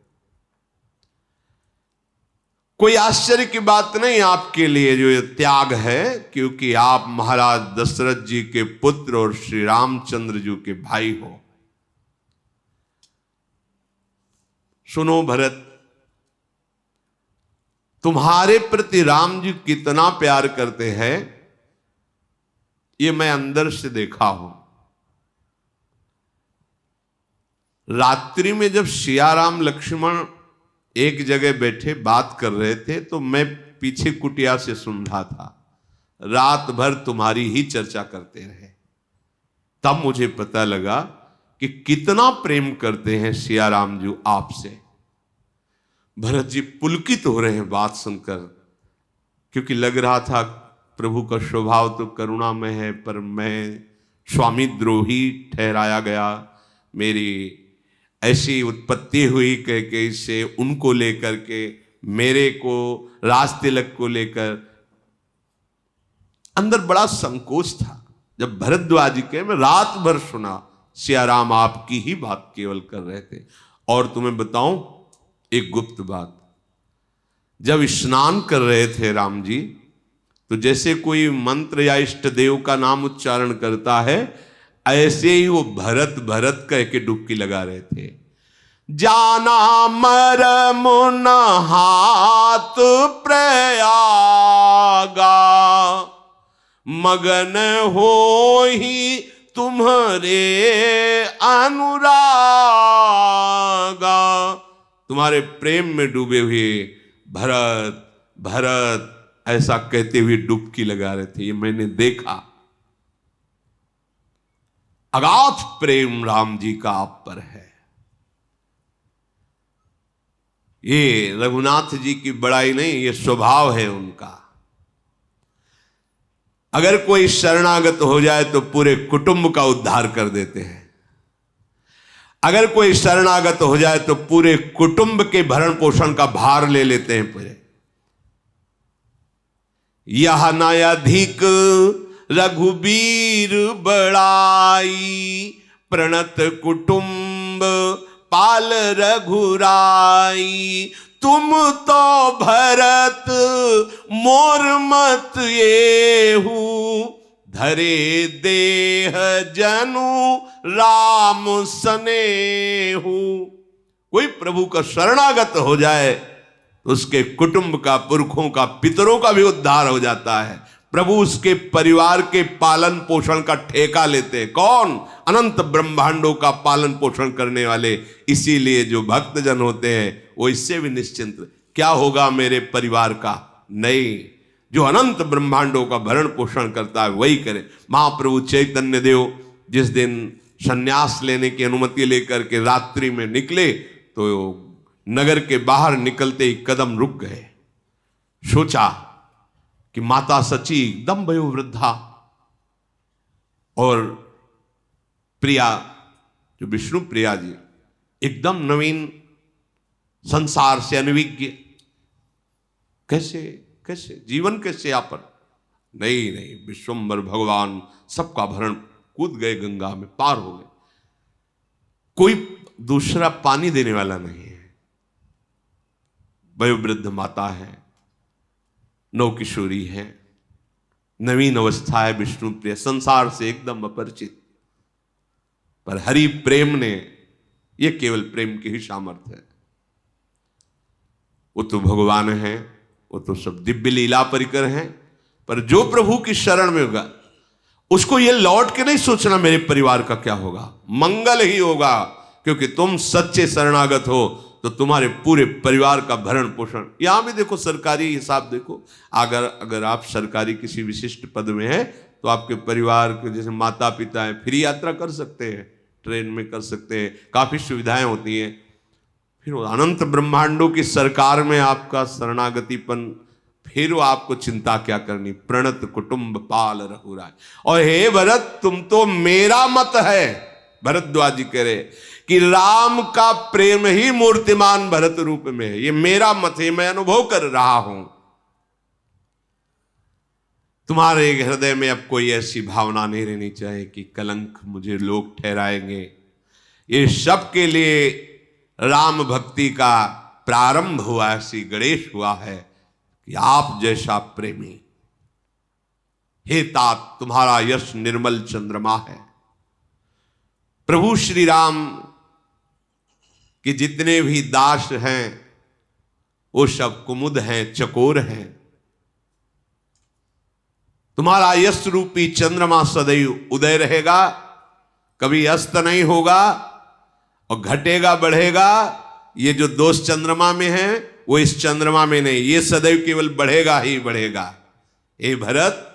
कोई आश्चर्य की बात नहीं आपके लिए जो ये त्याग है, क्योंकि आप महाराज दशरथ जी के पुत्र और श्री रामचंद्र जी के भाई हो। सुनो भरत, तुम्हारे प्रति राम जी कितना प्यार करते हैं ये मैं अंदर से देखा हूं। रात्रि में जब सियाराम लक्ष्मण एक जगह बैठे बात कर रहे थे तो मैं पीछे कुटिया से सुन रहा था। रात भर तुम्हारी ही चर्चा करते रहे। तब मुझे पता लगा कि कितना प्रेम करते हैं सियाराम जी आपसे। भरत जी पुलकित हो रहे हैं बात सुनकर, क्योंकि लग रहा था प्रभु का स्वभाव तो करुणामय है, पर मैं स्वामी द्रोही ठहराया गया। मेरी ऐसी उत्पत्ति हुई कि इससे उनको लेकर के, मेरे को, राज तिलक को लेकर अंदर बड़ा संकोच था। जब भरद्वाज के मैं रात भर सुना, सियाराम आपकी ही बात केवल कर रहे थे। और तुम्हें बताऊं एक गुप्त बात, जब स्नान कर रहे थे राम जी, तो जैसे कोई मंत्र या इष्ट देव का नाम उच्चारण करता है, ऐसे ही वो भरत भरत कह के डुबकी लगा रहे थे। जाना मरम न हाथ प्रयागा, मगन हो ही तुम्हारे अनुरागा। तुम्हारे प्रेम में डूबे हुए भरत भरत ऐसा कहते हुए डुबकी लगा रहे थे। ये मैंने देखा। अगाध प्रेम राम जी का आप पर है। ये रघुनाथ जी की बड़ाई नहीं, ये स्वभाव है उनका। अगर कोई शरणागत हो जाए तो पूरे कुटुंब का उद्धार कर देते हैं। अगर कोई शरणागत हो जाए तो पूरे कुटुंब के भरण पोषण का भार ले लेते हैं पूरे। यह न अधिक रघुबीर बड़ाई, प्रणत कुटुंब पाल रघुराई। तुम तो भरत मोर मत येहू, धरे देह जनु राम सनेहू। कोई प्रभु का शरणागत हो जाए तो उसके कुटुंब का, पुरखों का, पितरों का भी उद्धार हो जाता है। प्रभु उसके परिवार के पालन पोषण का ठेका लेते। कौन? अनंत ब्रह्मांडों का पालन पोषण करने वाले। इसीलिए जो भक्तजन होते हैं वो इससे भी निश्चिंत, क्या होगा मेरे परिवार का, नहीं, जो अनंत ब्रह्मांडों का भरण पोषण करता है वही करे। महाप्रभु चैतन्य देव जिस दिन संन्यास लेने की अनुमति लेकर के रात्रि में निकले तो नगर के बाहर निकलते ही कदम रुक गए। सोचा कि माता सची एकदम वयोवृद्धा और प्रिया जो विष्णु प्रिया जी एकदम नवीन, संसार से अनभिज्ञ, कैसे कैसे जीवन कैसे यापन। नहीं नहीं, विश्वम्भर भगवान सबका भरण, कूद गए गंगा में, पार हो गए। कोई दूसरा पानी देने वाला नहीं है। वयोवृद्ध माता है, नवकिशोरी है, नवीन अवस्था है, विष्णु प्रिय, संसार से एकदम अपरिचित, पर हरि प्रेम ने, यह केवल प्रेम की ही सामर्थ्य है। वो तो भगवान है, वो तो सब दिव्य लीला परिकर हैं, पर जो प्रभु की शरण में होगा उसको ये लौट के नहीं सोचना मेरे परिवार का क्या होगा, मंगल ही होगा। क्योंकि तुम सच्चे शरणागत हो तो तुम्हारे पूरे परिवार का भरण पोषण। यहां भी देखो, सरकारी हिसाब देखो, अगर आप सरकारी किसी विशिष्ट पद में हैं तो आपके परिवार के जैसे माता पिता हैं, फ्री यात्रा कर सकते हैं, ट्रेन में कर सकते हैं, काफी सुविधाएं होती हैं। फिर अनंत ब्रह्मांडों की सरकार में आपका शरणागतिपन, फिर वो आपको चिंता क्या करनी। प्रणत कुटुंब पाल रघुराय। और हे भरत, तुम तो मेरा मत है। भरद्वाज जी कह रहे कि राम का प्रेम ही मूर्तिमान भरत रूप में है, ये मेरा मत है, मैं अनुभव कर रहा हूं। तुम्हारे हृदय में अब कोई ऐसी भावना नहीं रहनी चाहिए कि कलंक मुझे लोग ठहराएंगे। ये सब के लिए राम भक्ति का प्रारंभ हुआ है, श्री गणेश हुआ है कि आप जैसा प्रेमी, हे तात तुम्हारा यश निर्मल चंद्रमा है। प्रभु श्री राम कि जितने भी दास हैं वो सब कुमुद हैं, चकोर हैं। तुम्हारा यश रूपी चंद्रमा सदैव उदय रहेगा, कभी अस्त नहीं होगा और घटेगा बढ़ेगा। ये जो दोष चंद्रमा में है वो इस चंद्रमा में नहीं, ये सदैव केवल बढ़ेगा ही बढ़ेगा। हे भरत,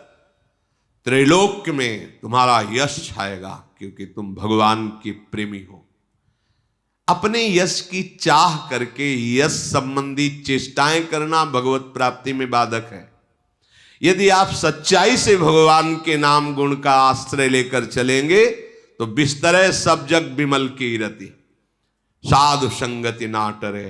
त्रैलोक्य में तुम्हारा यश छाएगा क्योंकि तुम भगवान के प्रेमी हो। अपने यश की चाह करके यश संबंधी चेष्टाएं करना भगवत प्राप्ति में बाधक है। यदि आप सच्चाई से भगवान के नाम गुण का आश्रय लेकर चलेंगे तो बिस्तरे सब जग विमल की रति, साधु संगति ना टरे,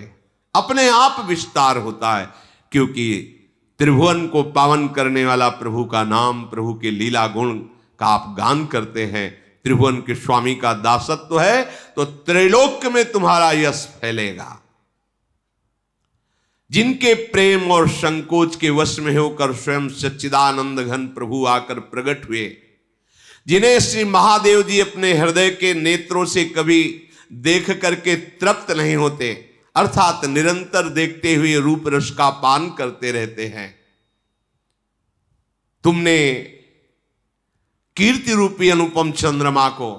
अपने आप विस्तार होता है। क्योंकि त्रिभुवन को पावन करने वाला प्रभु का नाम, प्रभु के लीला गुण का आप गान करते हैं, त्रिभुवन के स्वामी का दासत्व है, तो त्रैलोक्य में तुम्हारा यश फैलेगा। जिनके प्रेम और संकोच के वश में होकर स्वयं सच्चिदानंद घन प्रभु आकर प्रकट हुए, जिन्हें श्री महादेव जी अपने हृदय के नेत्रों से कभी देख करके तृप्त नहीं होते, अर्थात निरंतर देखते हुए रूप रस का पान करते रहते हैं, तुमने कीर्ति रूपी अनुपम चंद्रमा को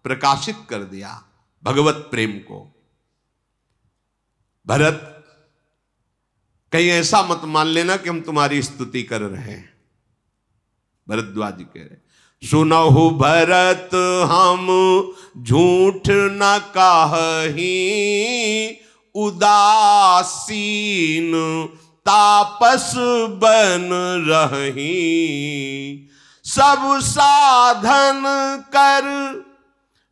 प्रकाशित कर दिया, भगवत प्रेम को। भरत, कहीं ऐसा मत मान लेना कि हम तुम्हारी स्तुति कर रहे हैं। भरद्वाज जी कह रहे, सुनहु भरत हम झूठ न काहि, उदासीन तापस बन रही, सब साधन कर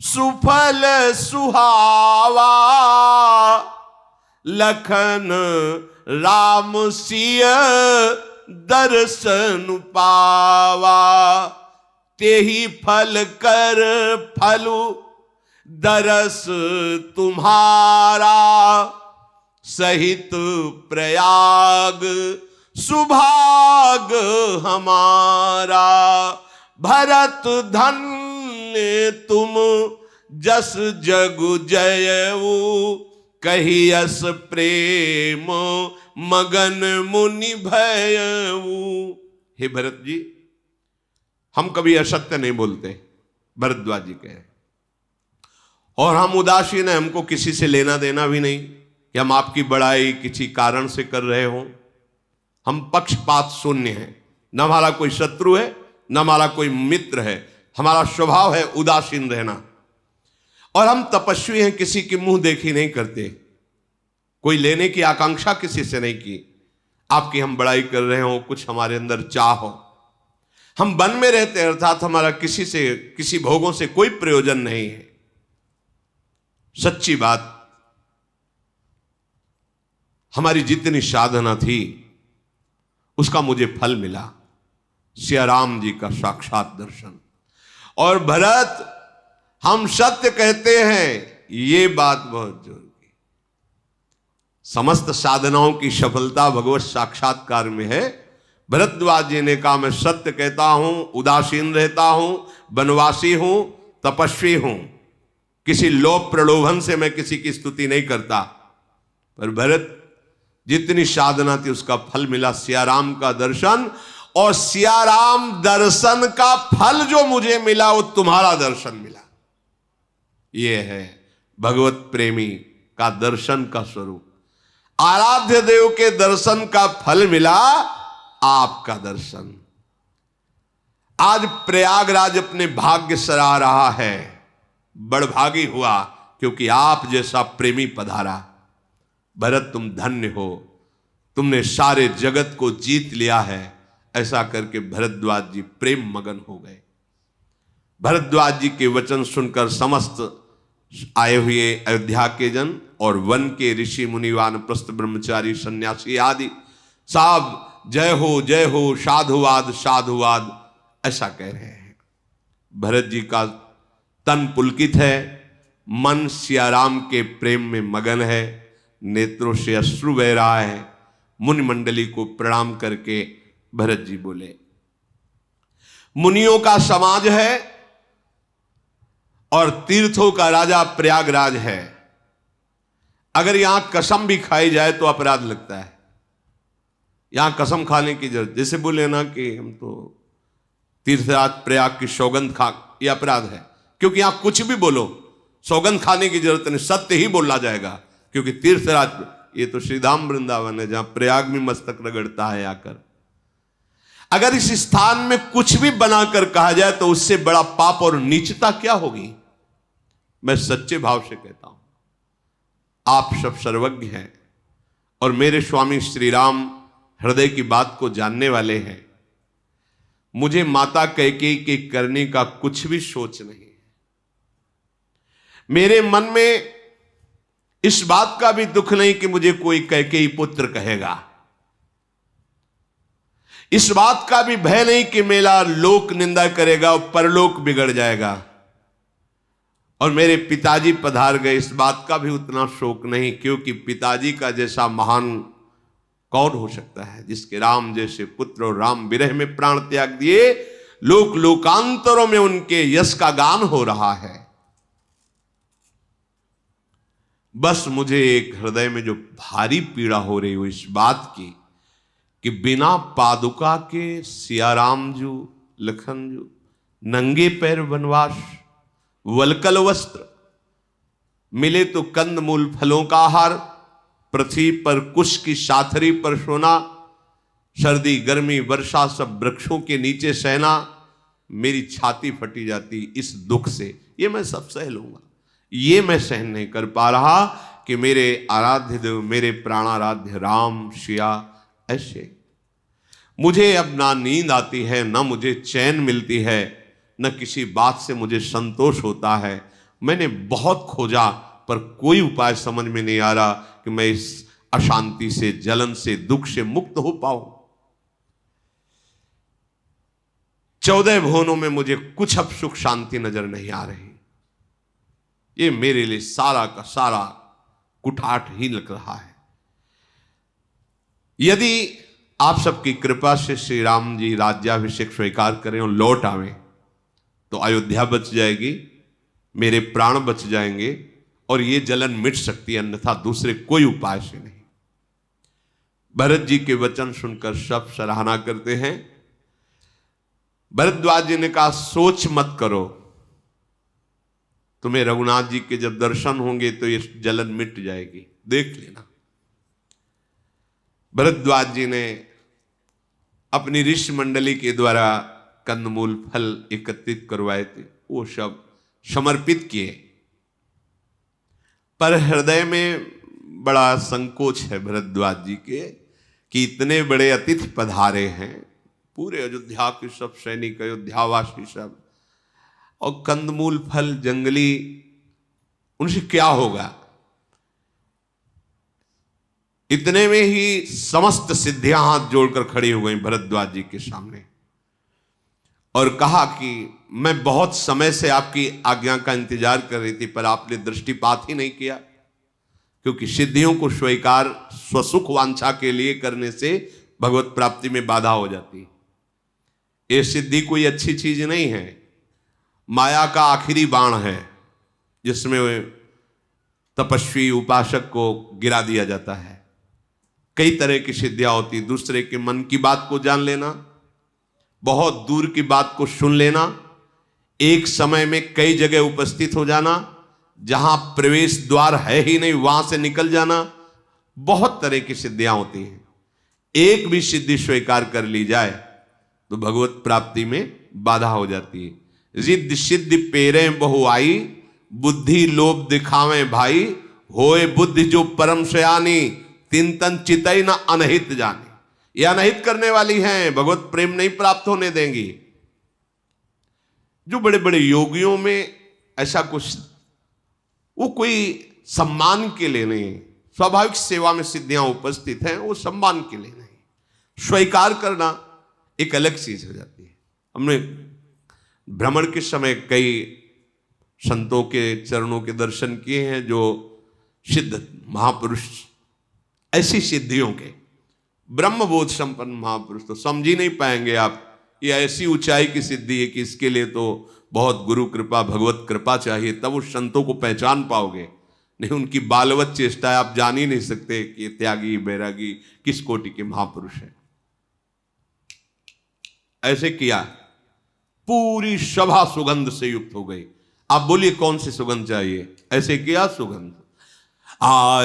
सुफल सुहावा, लखन राम सिय दर्शन पावा, तेहि फल कर फलु दरस तुम्हारा, सहित प्रयाग सुभाग हमारा। भरत धन्य तुम जस जगु जयऊ, कहियस प्रेम मगन मुनि भयऊ। हे भरत जी, हम कभी असत्य नहीं बोलते, भरद्वाज जी कहे, और हम उदासीन हैं, हमको किसी से लेना देना भी नहीं कि हम आपकी बड़ाई किसी कारण से कर रहे हो। हम पक्षपात शून्य हैं, न हमारा कोई शत्रु है न हमारा कोई मित्र है, हमारा स्वभाव है उदासीन रहना। और हम तपस्वी हैं, किसी की मुंह देखी नहीं करते, कोई लेने की आकांक्षा किसी से नहीं की। आपकी हम बड़ाई कर रहे हो, कुछ हमारे अंदर चाह हो, हम वन में रहते हैं, अर्थात हमारा किसी से किसी भोगों से कोई प्रयोजन नहीं है। सच्ची बात, हमारी जितनी साधना थी उसका मुझे फल मिला, सिया राम जी का साक्षात दर्शन। और भरत, हम सत्य कहते हैं, ये बात बहुत जरूरी। समस्त साधनाओं की सफलता भगवत साक्षात्कार में है। भरद्वाज जी ने कहा, मैं सत्य कहता हूं, उदासीन रहता हूं, वनवासी हूं, तपस्वी हूं, किसी लोभ प्रलोभन से मैं किसी की स्तुति नहीं करता। पर भरत, जितनी साधना थी उसका फल मिला, सियाराम का दर्शन। और सियाराम दर्शन का फल जो मुझे मिला वो तुम्हारा दर्शन मिला। ये है भगवत प्रेमी का दर्शन का स्वरूप। आराध्य देव के दर्शन का फल मिला, आपका दर्शन। आज प्रयागराज अपने भाग्य सराह रहा है, बड़भागी हुआ क्योंकि आप जैसा प्रेमी पधारा। भरत, तुम धन्य हो, तुमने सारे जगत को जीत लिया है। ऐसा करके भरद्वाज जी प्रेम मगन हो गए। भरद्वाज जी के वचन सुनकर समस्त आए हुए अयोध्या के जन और वन के ऋषि मुनि वानप्रस्थ ब्रह्मचारी सन्यासी आदि साहब जय हो साधुवाद साधुवाद ऐसा कह रहे हैं। भरत जी का तन पुलकित है, मन सियाराम के प्रेम में मगन है, नेत्रों से अश्रु बह रहा है। मुनि मंडली को प्रणाम करके भरत जी बोले, मुनियों का समाज है और तीर्थों का राजा प्रयागराज है। अगर यहां कसम भी खाई जाए तो अपराध लगता है। यहां कसम खाने की जरूरत, जैसे बोले ना कि हम तो तीर्थराज प्रयाग की सौगंध खा, यह अपराध है। क्योंकि यहां कुछ भी बोलो सौगंध खाने की जरूरत नहीं, सत्य ही बोलना जाएगा। क्योंकि तीर्थराज, ये तो श्रीधाम वृंदावन है जहां प्रयाग में मस्तक रगड़ता है आकर। अगर इस स्थान में कुछ भी बनाकर कहा जाए तो उससे बड़ा पाप और नीचता क्या होगी। मैं सच्चे भाव से कहता हूं, आप सब सर्वज्ञ हैं और मेरे स्वामी श्री राम हृदय की बात को जानने वाले हैं। मुझे माता कैकेयी के करने का कुछ भी सोच नहीं है। मेरे मन में इस बात का भी दुख नहीं कि मुझे कोई कैकेयी पुत्र कहेगा। इस बात का भी भय नहीं कि मेरा लोक निंदा करेगा और परलोक बिगड़ जाएगा। और मेरे पिताजी पधार गए, इस बात का भी उतना शोक नहीं, क्योंकि पिताजी का जैसा महान कौन हो सकता है, जिसके राम जैसे पुत्र और राम विरह में प्राण त्याग दिए। लोक लोकांतरों में उनके यश का गान हो रहा है। बस मुझे एक हृदय में जो भारी पीड़ा हो रही हो इस बात की कि बिना पादुका के सियाराम जू लखन जू नंगे पैर वनवास, वलकल वस्त्र, मिले तो कंद मूल फलों का आहार, पृथ्वी पर कुश की साथरी पर सोना, सर्दी गर्मी वर्षा सब वृक्षों के नीचे सहना। मेरी छाती फटी जाती इस दुख से। ये मैं सब सह लूंगा, ये मैं सहन नहीं कर पा रहा कि मेरे आराध्य देव, मेरे प्राणाराध्य राम सिया ऐसे। मुझे अब ना नींद आती है, ना मुझे चैन मिलती है, न किसी बात से मुझे संतोष होता है। मैंने बहुत खोजा पर कोई उपाय समझ में नहीं आ रहा कि मैं इस अशांति से, जलन से, दुख से मुक्त हो पाऊं। 14 भुवनों में मुझे कुछ अब सुख शांति नजर नहीं आ रही। ये मेरे लिए सारा का सारा कुठाट ही लग रहा है। यदि आप सबकी कृपा से श्री राम जी राज्याभिषेक स्वीकार करें और लौट आवें तो अयोध्या बच जाएगी, मेरे प्राण बच जाएंगे और ये जलन मिट सकती है, अन्यथा दूसरे कोई उपाय से नहीं। भरत जी के वचन सुनकर सब सराहना करते हैं। भरद्वाज जी ने कहा सोच मत करो, तुम्हें रघुनाथ जी के जब दर्शन होंगे तो ये जलन मिट जाएगी, देख लेना। भरद्वाज जी ने अपनी ऋषि मंडली के द्वारा कंदमूल फल एकत्रित करवाए थे, वो सब समर्पित किए, पर हृदय में बड़ा संकोच है भरद्वाज जी के कि इतने बड़े अतिथि पधारे हैं, पूरे अयोध्या के सब सैनिक, अयोध्यावासी सब, और कंदमूल फल जंगली, उनसे क्या होगा। इतने में ही समस्त सिद्धियां हाथ जोड़कर खड़ी हो गई भरद्वाज जी के सामने और कहा कि मैं बहुत समय से आपकी आज्ञा का इंतजार कर रही थी, पर आपने दृष्टिपात ही नहीं किया, क्योंकि सिद्धियों को स्वीकार स्वसुख वांछा के लिए करने से भगवत प्राप्ति में बाधा हो जाती है। ये सिद्धि कोई अच्छी चीज नहीं है, माया का आखिरी बाण है जिसमें तपस्वी उपासक को गिरा दिया जाता है। कई तरह की सिद्धियां होती, दूसरे के मन की बात को जान लेना, बहुत दूर की बात को सुन लेना, एक समय में कई जगह उपस्थित हो जाना, जहां प्रवेश द्वार है ही नहीं वहां से निकल जाना, बहुत तरह की सिद्धियां होती हैं। एक भी सिद्धि स्वीकार कर ली जाए तो भगवत प्राप्ति में बाधा हो जाती है। रिद्ध सिद्धि पेरे बहु आई, बुद्धि लोभ दिखावे भाई, होए बुद्धि जो परम सयानी, तिन तन चितई न अनहित जाने। ये अनहित करने वाली हैं, भगवत प्रेम नहीं प्राप्त होने देंगी। जो बड़े बड़े योगियों में ऐसा कुछ, वो कोई सम्मान के लिए नहीं, स्वाभाविक सेवा में सिद्धियां उपस्थित हैं, वो सम्मान के लिए नहीं। स्वीकार करना एक अलग चीज हो जाती है। हमने भ्रमण के समय कई संतों के चरणों के दर्शन किए हैं जो सिद्ध महापुरुष, ऐसी सिद्धियों के ब्रह्मबोध संपन्न महापुरुष तो समझ ही नहीं पाएंगे आप। ये ऐसी ऊंचाई की सिद्धि है कि इसके लिए तो बहुत गुरु कृपा, भगवत कृपा चाहिए, तब उस संतों को पहचान पाओगे। नहीं, उनकी बालवत चेष्टा है, आप जान ही नहीं सकते कि ये त्यागी बैरागी किस कोटि के महापुरुष है। ऐसे किया, पूरी सभा सुगंध से युक्त हो गई। आप बोलिए कौन सी सुगंध चाहिए? ऐसे किया सुगंध,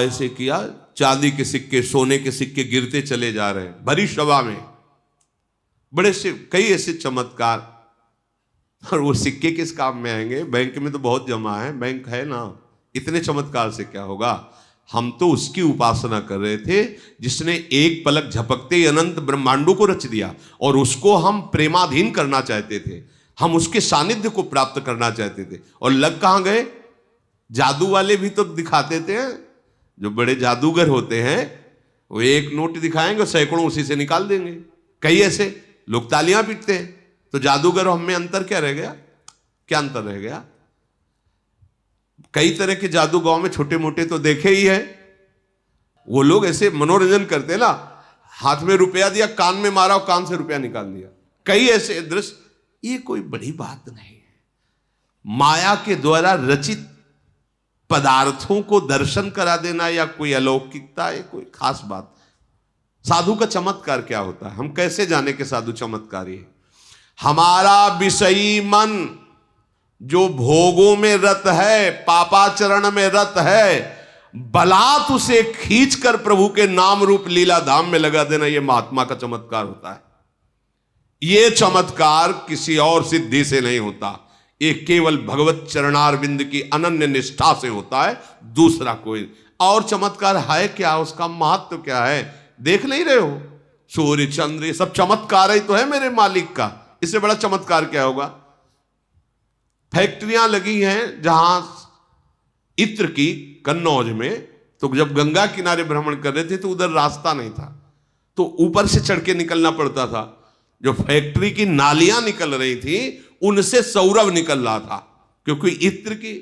ऐसे किया, चांदी के सिक्के, सोने के सिक्के गिरते चले जा रहे हैं भरी सभा में। बड़े से कई ऐसे चमत्कार, और वो सिक्के किस काम में आएंगे? बैंक में तो बहुत जमा है, बैंक है ना, इतने चमत्कार से क्या होगा? हम तो उसकी उपासना कर रहे थे जिसने एक पलक झपकते ही अनंत ब्रह्मांडों को रच दिया, और उसको हम प्रेमाधीन करना चाहते थे, हम उसके सानिध्य को प्राप्त करना चाहते थे। और लग कहां गए? जादू वाले भी तो दिखाते थे, जो बड़े जादूगर होते हैं वो एक नोट दिखाएंगे, सैकड़ों उसी से निकाल देंगे। कई ऐसे लोग तालियां पीटते हैं, तो जादूगर और हम में अंतर क्या रह गया? क्या अंतर रह गया? कई तरह के जादू गांव में छोटे मोटे तो देखे ही है। वो लोग ऐसे मनोरंजन करते ना, हाथ में रुपया दिया, कान में मारा और कान से रुपया निकाल दिया। कई ऐसे दृश्य, ये कोई बड़ी बात नहीं है। माया के द्वारा रचित पदार्थों को दर्शन करा देना या कोई अलौकिकता है, कोई खास बात। साधु का चमत्कार क्या होता है? हम कैसे जाने के साधु चमत्कारी है? हमारा विषयी मन जो भोगों में रत है, पापाचरण में रत है, बलात् उसे खींचकर प्रभु के नाम रूप लीला धाम में लगा देना, यह महात्मा का चमत्कार होता है। यह चमत्कार किसी और सिद्धि से नहीं होता, ये केवल भगवत चरणारविंद की अनन्य निष्ठा से होता है। दूसरा कोई और चमत्कार है क्या? उसका महत्व क्या है? देख नहीं रहे हो? सूर्य चंद्र ये सब चमत्कार ही तो है मेरे मालिक का, इससे बड़ा चमत्कार क्या होगा? फैक्ट्रियां लगी हैं जहां इत्र की, कन्नौज में, तो जब गंगा किनारे भ्रमण कर रहे थे तो उधर रास्ता नहीं था, तो ऊपर से चढ़ के निकलना पड़ता था। जो फैक्ट्री की नालियां निकल रही थी उनसे सौरभ निकल रहा था, क्योंकि इत्र की।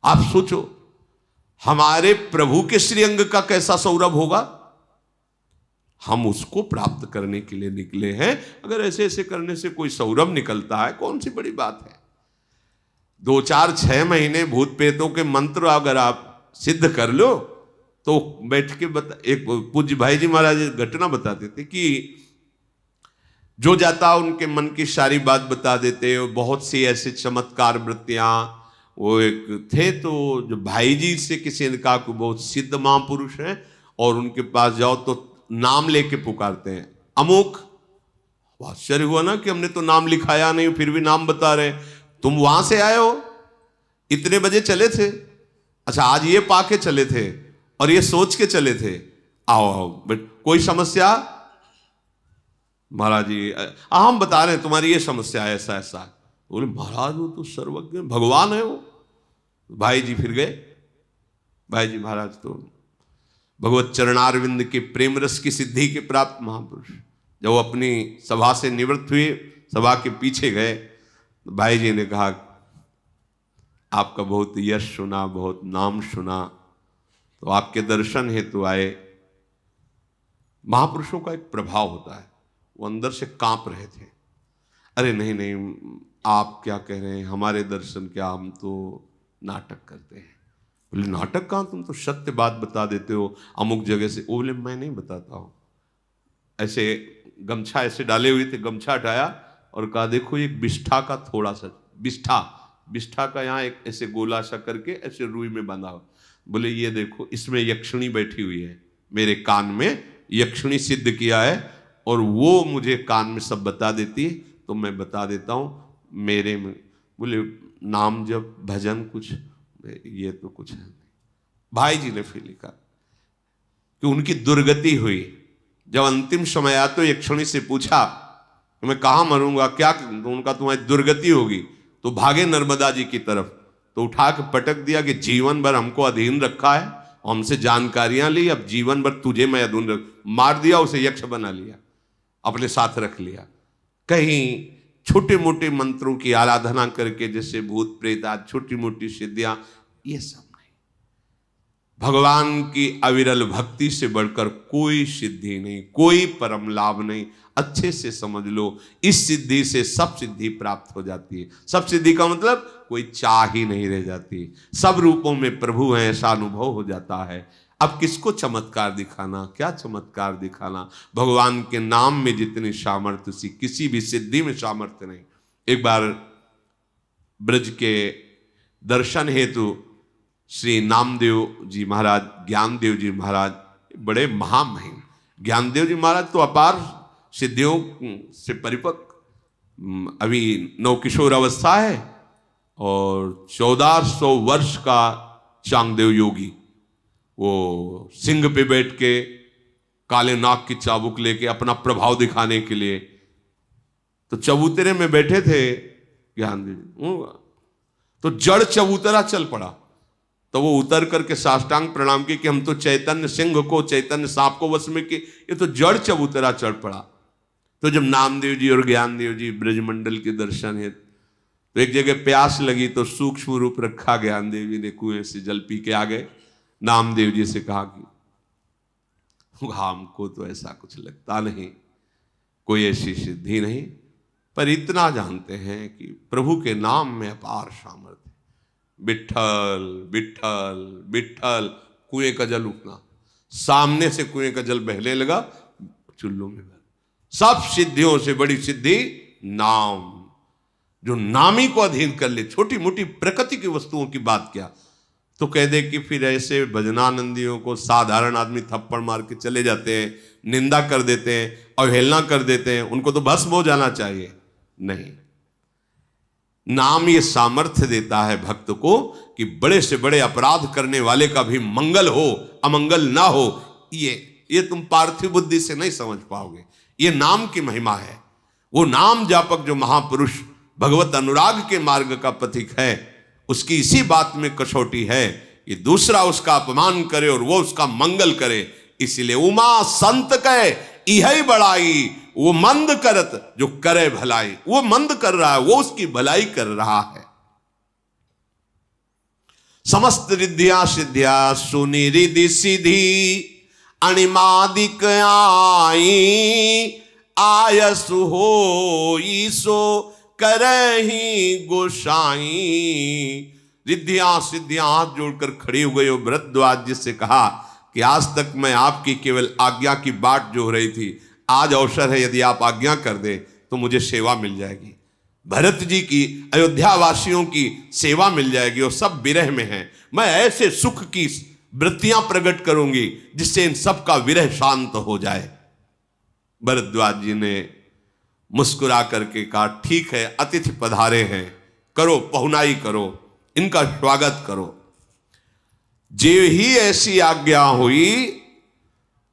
आप सोचो हमारे प्रभु के श्रीअंग का कैसा सौरभ होगा, हम उसको प्राप्त करने के लिए निकले हैं। अगर ऐसे ऐसे करने से कोई सौरभ निकलता है, कौन सी बड़ी बात है। 2 4 6 महीने भूत प्रेतों के मंत्र अगर आप सिद्ध कर लो तो बैठ के एक पूज्य भाई जी महाराज घटना बताते थे कि जो जाता उनके मन की सारी बात बता देते। बहुत सी ऐसे चमत्कार वृत्तियां। वो एक थे तो जो भाई जी से किसी ने कहा कि बहुत सिद्ध महापुरुष हैं और उनके पास जाओ तो नाम लेके पुकारते हैं, अमुक। आश्चर्य हुआ ना कि हमने तो नाम लिखाया नहीं, फिर भी नाम बता रहे। तुम वहां से आए हो, इतने बजे चले थे, अच्छा आज ये पाके चले थे और ये सोच के चले थे, आओ आओ बट कोई समस्या। महाराज जी हम बता रहे हैं तुम्हारी ये समस्या है, ऐसा ऐसा। बोले महाराज वो तो सर्वज्ञ भगवान है वो। भाई जी फिर गए। भाई जी महाराज तो भगवत चरणारविंद के प्रेम रस की सिद्धि के प्राप्त महापुरुष। जब वो अपनी सभा से निवृत्त हुए, सभा के पीछे गए, तो भाई जी ने कहा आपका बहुत यश सुना, बहुत नाम सुना, तो आपके दर्शन हेतु आए। महापुरुषों का एक प्रभाव होता है, वो अंदर से कांप रहे थे। अरे नहीं नहीं आप क्या कह रहे हैं, हमारे दर्शन क्या, हम तो नाटक करते हैं। बोले नाटक कहाँ, तुम तो सत्य बात बता देते हो अमुक जगह से। वो बोले मैं नहीं बताता हूँ। ऐसे गमछा ऐसे डाले हुए थे, गमछा हटाया और कहा देखो एक बिष्ठा का थोड़ा सा, बिष्ठा का यहाँ एक ऐसे गोला सा करके ऐसे रुई में बंधा हुआ। बोले ये देखो इसमें यक्षिणी बैठी हुई है, मेरे कान में यक्षिणी सिद्ध किया है और वो मुझे कान में सब बता देती है, तो मैं बता देता हूँ मेरे में। बोले नाम जब भजन कुछ, ये तो कुछ है नहीं। भाई जी ने फिर लिखा कि उनकी दुर्गति हुई। जब अंतिम समय आया तो यक्षिणी से पूछा कि मैं कहाँ मरूंगा, क्या। तो उनका तुम्हारी दुर्गति होगी, तो भागे नर्मदा जी की तरफ। तो उठा के पटक दिया कि जीवन भर हमको अधीन रखा है, हमसे जानकारियां ली, अब जीवन भर तुझे मैं अधीन रख। मार दिया उसे, यक्ष बना लिया, अपने साथ रख लिया। कहीं छोटे मोटे मंत्रों की आराधना करके जैसे भूत प्रेत आज छोटी मोटी सिद्धियां, ये सब नहीं। भगवान की अविरल भक्ति से बढ़कर कोई सिद्धि नहीं, कोई परम लाभ नहीं। अच्छे से समझ लो, इस सिद्धि से सब सिद्धि प्राप्त हो जाती है। सब सिद्धि का मतलब कोई चाह ही नहीं रह जाती, सब रूपों में प्रभु है ऐसा अनुभव हो जाता है। अब किसको चमत्कार दिखाना, क्या चमत्कार दिखाना। भगवान के नाम में जितनी सामर्थ्य सी किसी भी सिद्धि में सामर्थ्य नहीं। एक बार ब्रज के दर्शन हेतु श्री नामदेव जी महाराज, ज्ञानदेव जी महाराज बड़े महामहिम। ज्ञानदेव जी महाराज तो अपार सिद्धियों से परिपक्व, अभी नवकिशोर अवस्था है और 1400 वर्ष का चांगदेव योगी। वो सिंह पे बैठ के काले नाग की चाबुक लेके अपना प्रभाव दिखाने के लिए तो चबूतरे में बैठे थे ज्ञानदेव। तो जड़ चबूतरा चल पड़ा, तो वो उतर करके साष्टांग प्रणाम की कि हम तो चैतन्य सिंह को, चैतन्य सांप को वश में कि ये तो जड़ चबूतरा चढ़ पड़ा। तो जब नामदेव जी और ज्ञानदेव जी ब्रजमंडल के दर्शन है तो एक जगह प्यास लगी तो सूक्ष्म रूप रखा, ज्ञानदेव जी ने कुएं से जल पी के आ गए। नामदेव जी से कहा कि हमको तो ऐसा कुछ लगता नहीं, कोई ऐसी सिद्धि नहीं, पर इतना जानते हैं कि प्रभु के नाम में अपार सामर्थ्य। विट्ठल विट्ठल विट्ठल, कुएं का जल उठना, सामने से कुएं का जल बहने लगा, चुल्लू में बह। सब सिद्धियों से बड़ी सिद्धि नाम। जो नामी को अधीन कर ले, छोटी मोटी प्रकृति की वस्तुओं की बात क्या, तो कह दे कि फिर ऐसे भजनानंदियों को साधारण आदमी थप्पड़ मार के चले जाते हैं, निंदा कर देते हैं, अवहेलना कर देते हैं, उनको तो भस्म हो जाना चाहिए। नहीं, नाम ये सामर्थ्य देता है भक्त को कि बड़े से बड़े अपराध करने वाले का भी मंगल हो, अमंगल ना हो। ये तुम पार्थिव बुद्धि से नहीं समझ पाओगे। ये नाम की महिमा है। वो नाम जापक जो महापुरुष भगवत अनुराग के मार्ग का पथिक है, उसकी इसी बात में कसौटी है कि दूसरा उसका अपमान करे और वो उसका मंगल करे। इसीलिए उमा संत कहे इह बड़ाई, वो मंद करत जो करे भलाई, वो मंद कर रहा है, वो उसकी भलाई कर रहा है। समस्त रिद्धिया सिद्धिया सुनि रिधि सिद्धि अणिमादिक आई, आयसु हो ईसो करहि गोसाई। रिद्धियां सिद्धियां हाथ जोड़कर खड़ी हो गई और भरद्वाज जी से कहा कि आज तक मैं आपकी केवल आज्ञा की बाट जो हो रही थी, आज अवसर है, यदि आप आज्ञा कर दे तो मुझे सेवा मिल जाएगी। भरत जी की, अयोध्या वासियों की सेवा मिल जाएगी और सब विरह में हैं। मैं ऐसे सुख की वृत्तियां प्रकट करूंगी जिससे इन सब का विरह शांत हो जाए। भरद्वाज जी ने मुस्कुरा करके कहा, ठीक है, अतिथि पधारे हैं, करो पहुनाई करो, इनका स्वागत करो। जे ही ऐसी आज्ञा हुई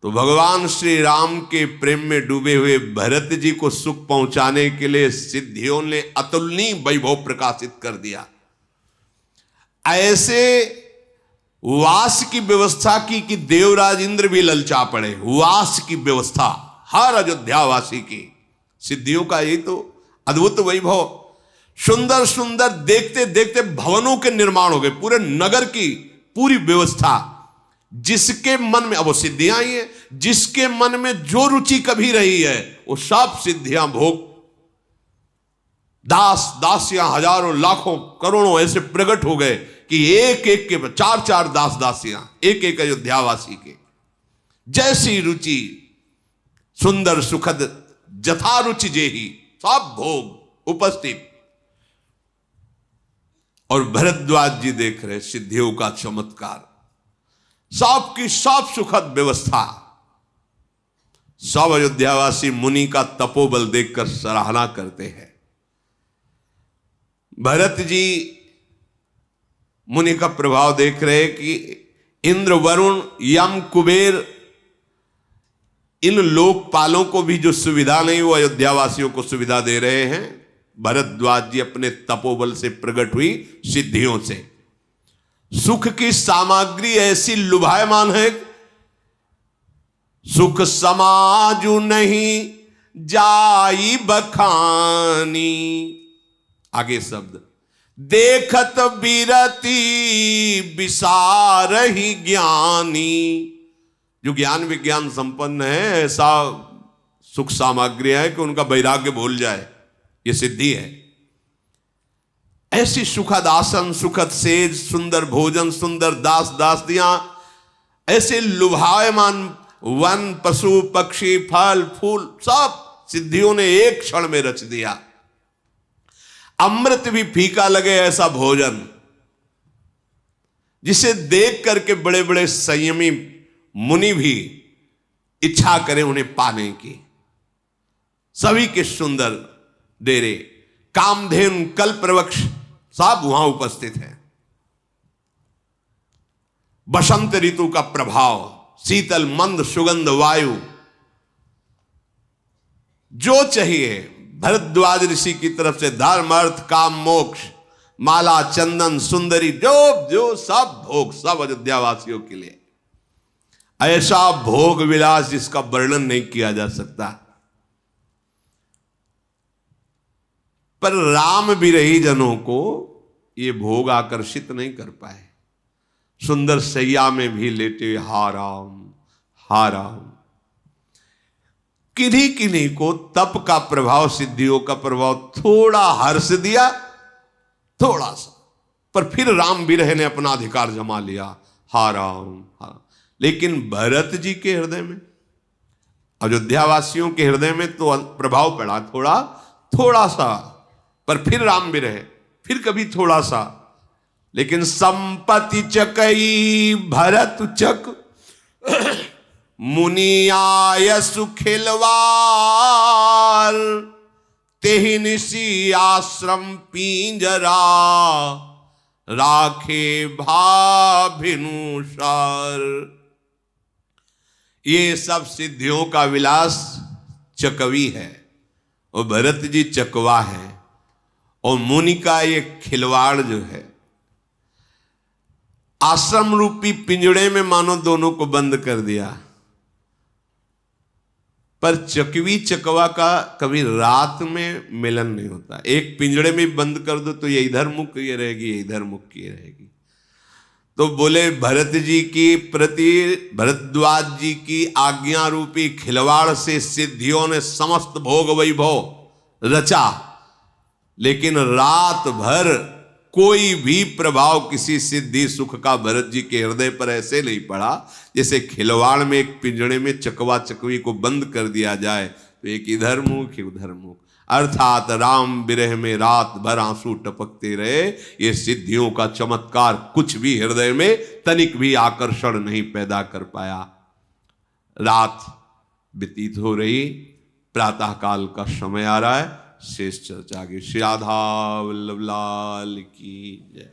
तो भगवान श्री राम के प्रेम में डूबे हुए भरत जी को सुख पहुंचाने के लिए सिद्धियों ने अतुलनीय वैभव प्रकाशित कर दिया। ऐसे वास की व्यवस्था की कि देवराज इंद्र भी ललचा पड़े। वास की व्यवस्था हर अयोध्यावासी की, सिद्धियों का यही तो अद्भुत वैभव। सुंदर सुंदर देखते देखते भवनों के निर्माण हो गए, पूरे नगर की पूरी व्यवस्था। जिसके मन में, अब वो सिद्धियां ही है, जिसके मन में जो रुचि कभी रही है वो सब सिद्धियां भोग। दास दासियां हजारों लाखों करोड़ों ऐसे प्रकट हो गए कि एक एक के 4-4 दास दासियां एक एक अयोध्यावासी के, जैसी रुचि सुंदर सुखद जथा रुचि जेही, सब भोग उपस्थित। और भरद्वाज जी देख रहे सिद्धियों का चमत्कार, सब की सब सुखद व्यवस्था। सब अयोध्यावासी मुनि का तपोबल देखकर सराहना करते हैं। भरत जी मुनि का प्रभाव देख रहे कि इंद्र वरुण यम कुबेर इन लोकपालों को भी जो सुविधा नहीं, वो अयोध्यावासियों को सुविधा दे रहे हैं। भरद्वाज जी अपने तपोबल से प्रकट हुई सिद्धियों से सुख की सामग्री ऐसी लुभायमान है, सुख समाजु नहीं जाई बखानी। आगे शब्द, देखत बिरती विसारहि ज्ञानी। जो ज्ञान विज्ञान संपन्न है, ऐसा सुख सामग्री है कि उनका वैराग्य भूल जाए, ये सिद्धि है। ऐसी सुखद आसन, सुखद सेज, सुंदर भोजन, सुंदर दास दासियां, ऐसे लुभायमान वन, पशु पक्षी, फल फूल, सब सिद्धियों ने एक क्षण में रच दिया। अमृत भी फीका लगे ऐसा भोजन, जिसे देख करके बड़े बड़े संयमी मुनि भी इच्छा करें उन्हें पाने की। सभी के सुंदर डेरे, कामधेनु, कल्पवृक्ष सब वहां उपस्थित है। बसंत ऋतु का प्रभाव, शीतल मंद सुगंध वायु, जो चाहिए भरद्वाज ऋषि की तरफ से धर्म अर्थ काम मोक्ष, माला चंदन सुंदरी, जो जो सब भोग, सब अयोध्यावासियों के लिए। ऐसा भोग विलास जिसका वर्णन नहीं किया जा सकता। पर राम विरही जनों को ये भोग आकर्षित नहीं कर पाए। सुंदर सैया में भी लेटे हा राम हा राम। किन्हीं किन्हीं को तप का प्रभाव, सिद्धियों का प्रभाव थोड़ा हर्ष दिया, थोड़ा सा, पर फिर राम विरह ने अपना अधिकार जमा लिया, हा राम हा। लेकिन भरत जी के हृदय में, अयोध्यावासियों के हृदय में तो प्रभाव पड़ा थोड़ा थोड़ा सा, पर फिर राम विरह, फिर कभी थोड़ा सा। लेकिन संपत्ति चकई भरत चक मुनि आय सुखिलवार, तेहि निसी आश्रम पिंजरा, राखे भाभिनुसार। ये सब सिद्धियों का विलास चकवी है और भरत जी चकवा है, और मुनि का ये खिलवाड़ जो है, आश्रम रूपी पिंजड़े में मानो दोनों को बंद कर दिया। पर चकवी चकवा का कभी रात में मिलन नहीं होता। एक पिंजड़े में बंद कर दो तो ये इधर मुख ये रहेगी, ये इधर मुख ये रहेगी। तो बोले भरत जी की प्रति भरद्वाज जी की आज्ञा रूपी खिलवाड़ से सिद्धियों ने समस्त भोग वैभव रचा, लेकिन रात भर कोई भी प्रभाव किसी सिद्धि सुख का भरत जी के हृदय पर ऐसे नहीं पड़ा जैसे खिलवाड़ में एक पिंजड़े में चकवा चकवी को बंद कर दिया जाए तो एक इधर मुख उधर मुख, अर्थात राम विरह में रात भर आंसू टपकते रहे। ये सिद्धियों का चमत्कार कुछ भी हृदय में तनिक भी आकर्षण नहीं पैदा कर पाया। रात व्यतीत हो रही, प्रातः काल का समय आ रहा है। शेष चर्चा की। श्री राधा वल्लभ लाल की जय।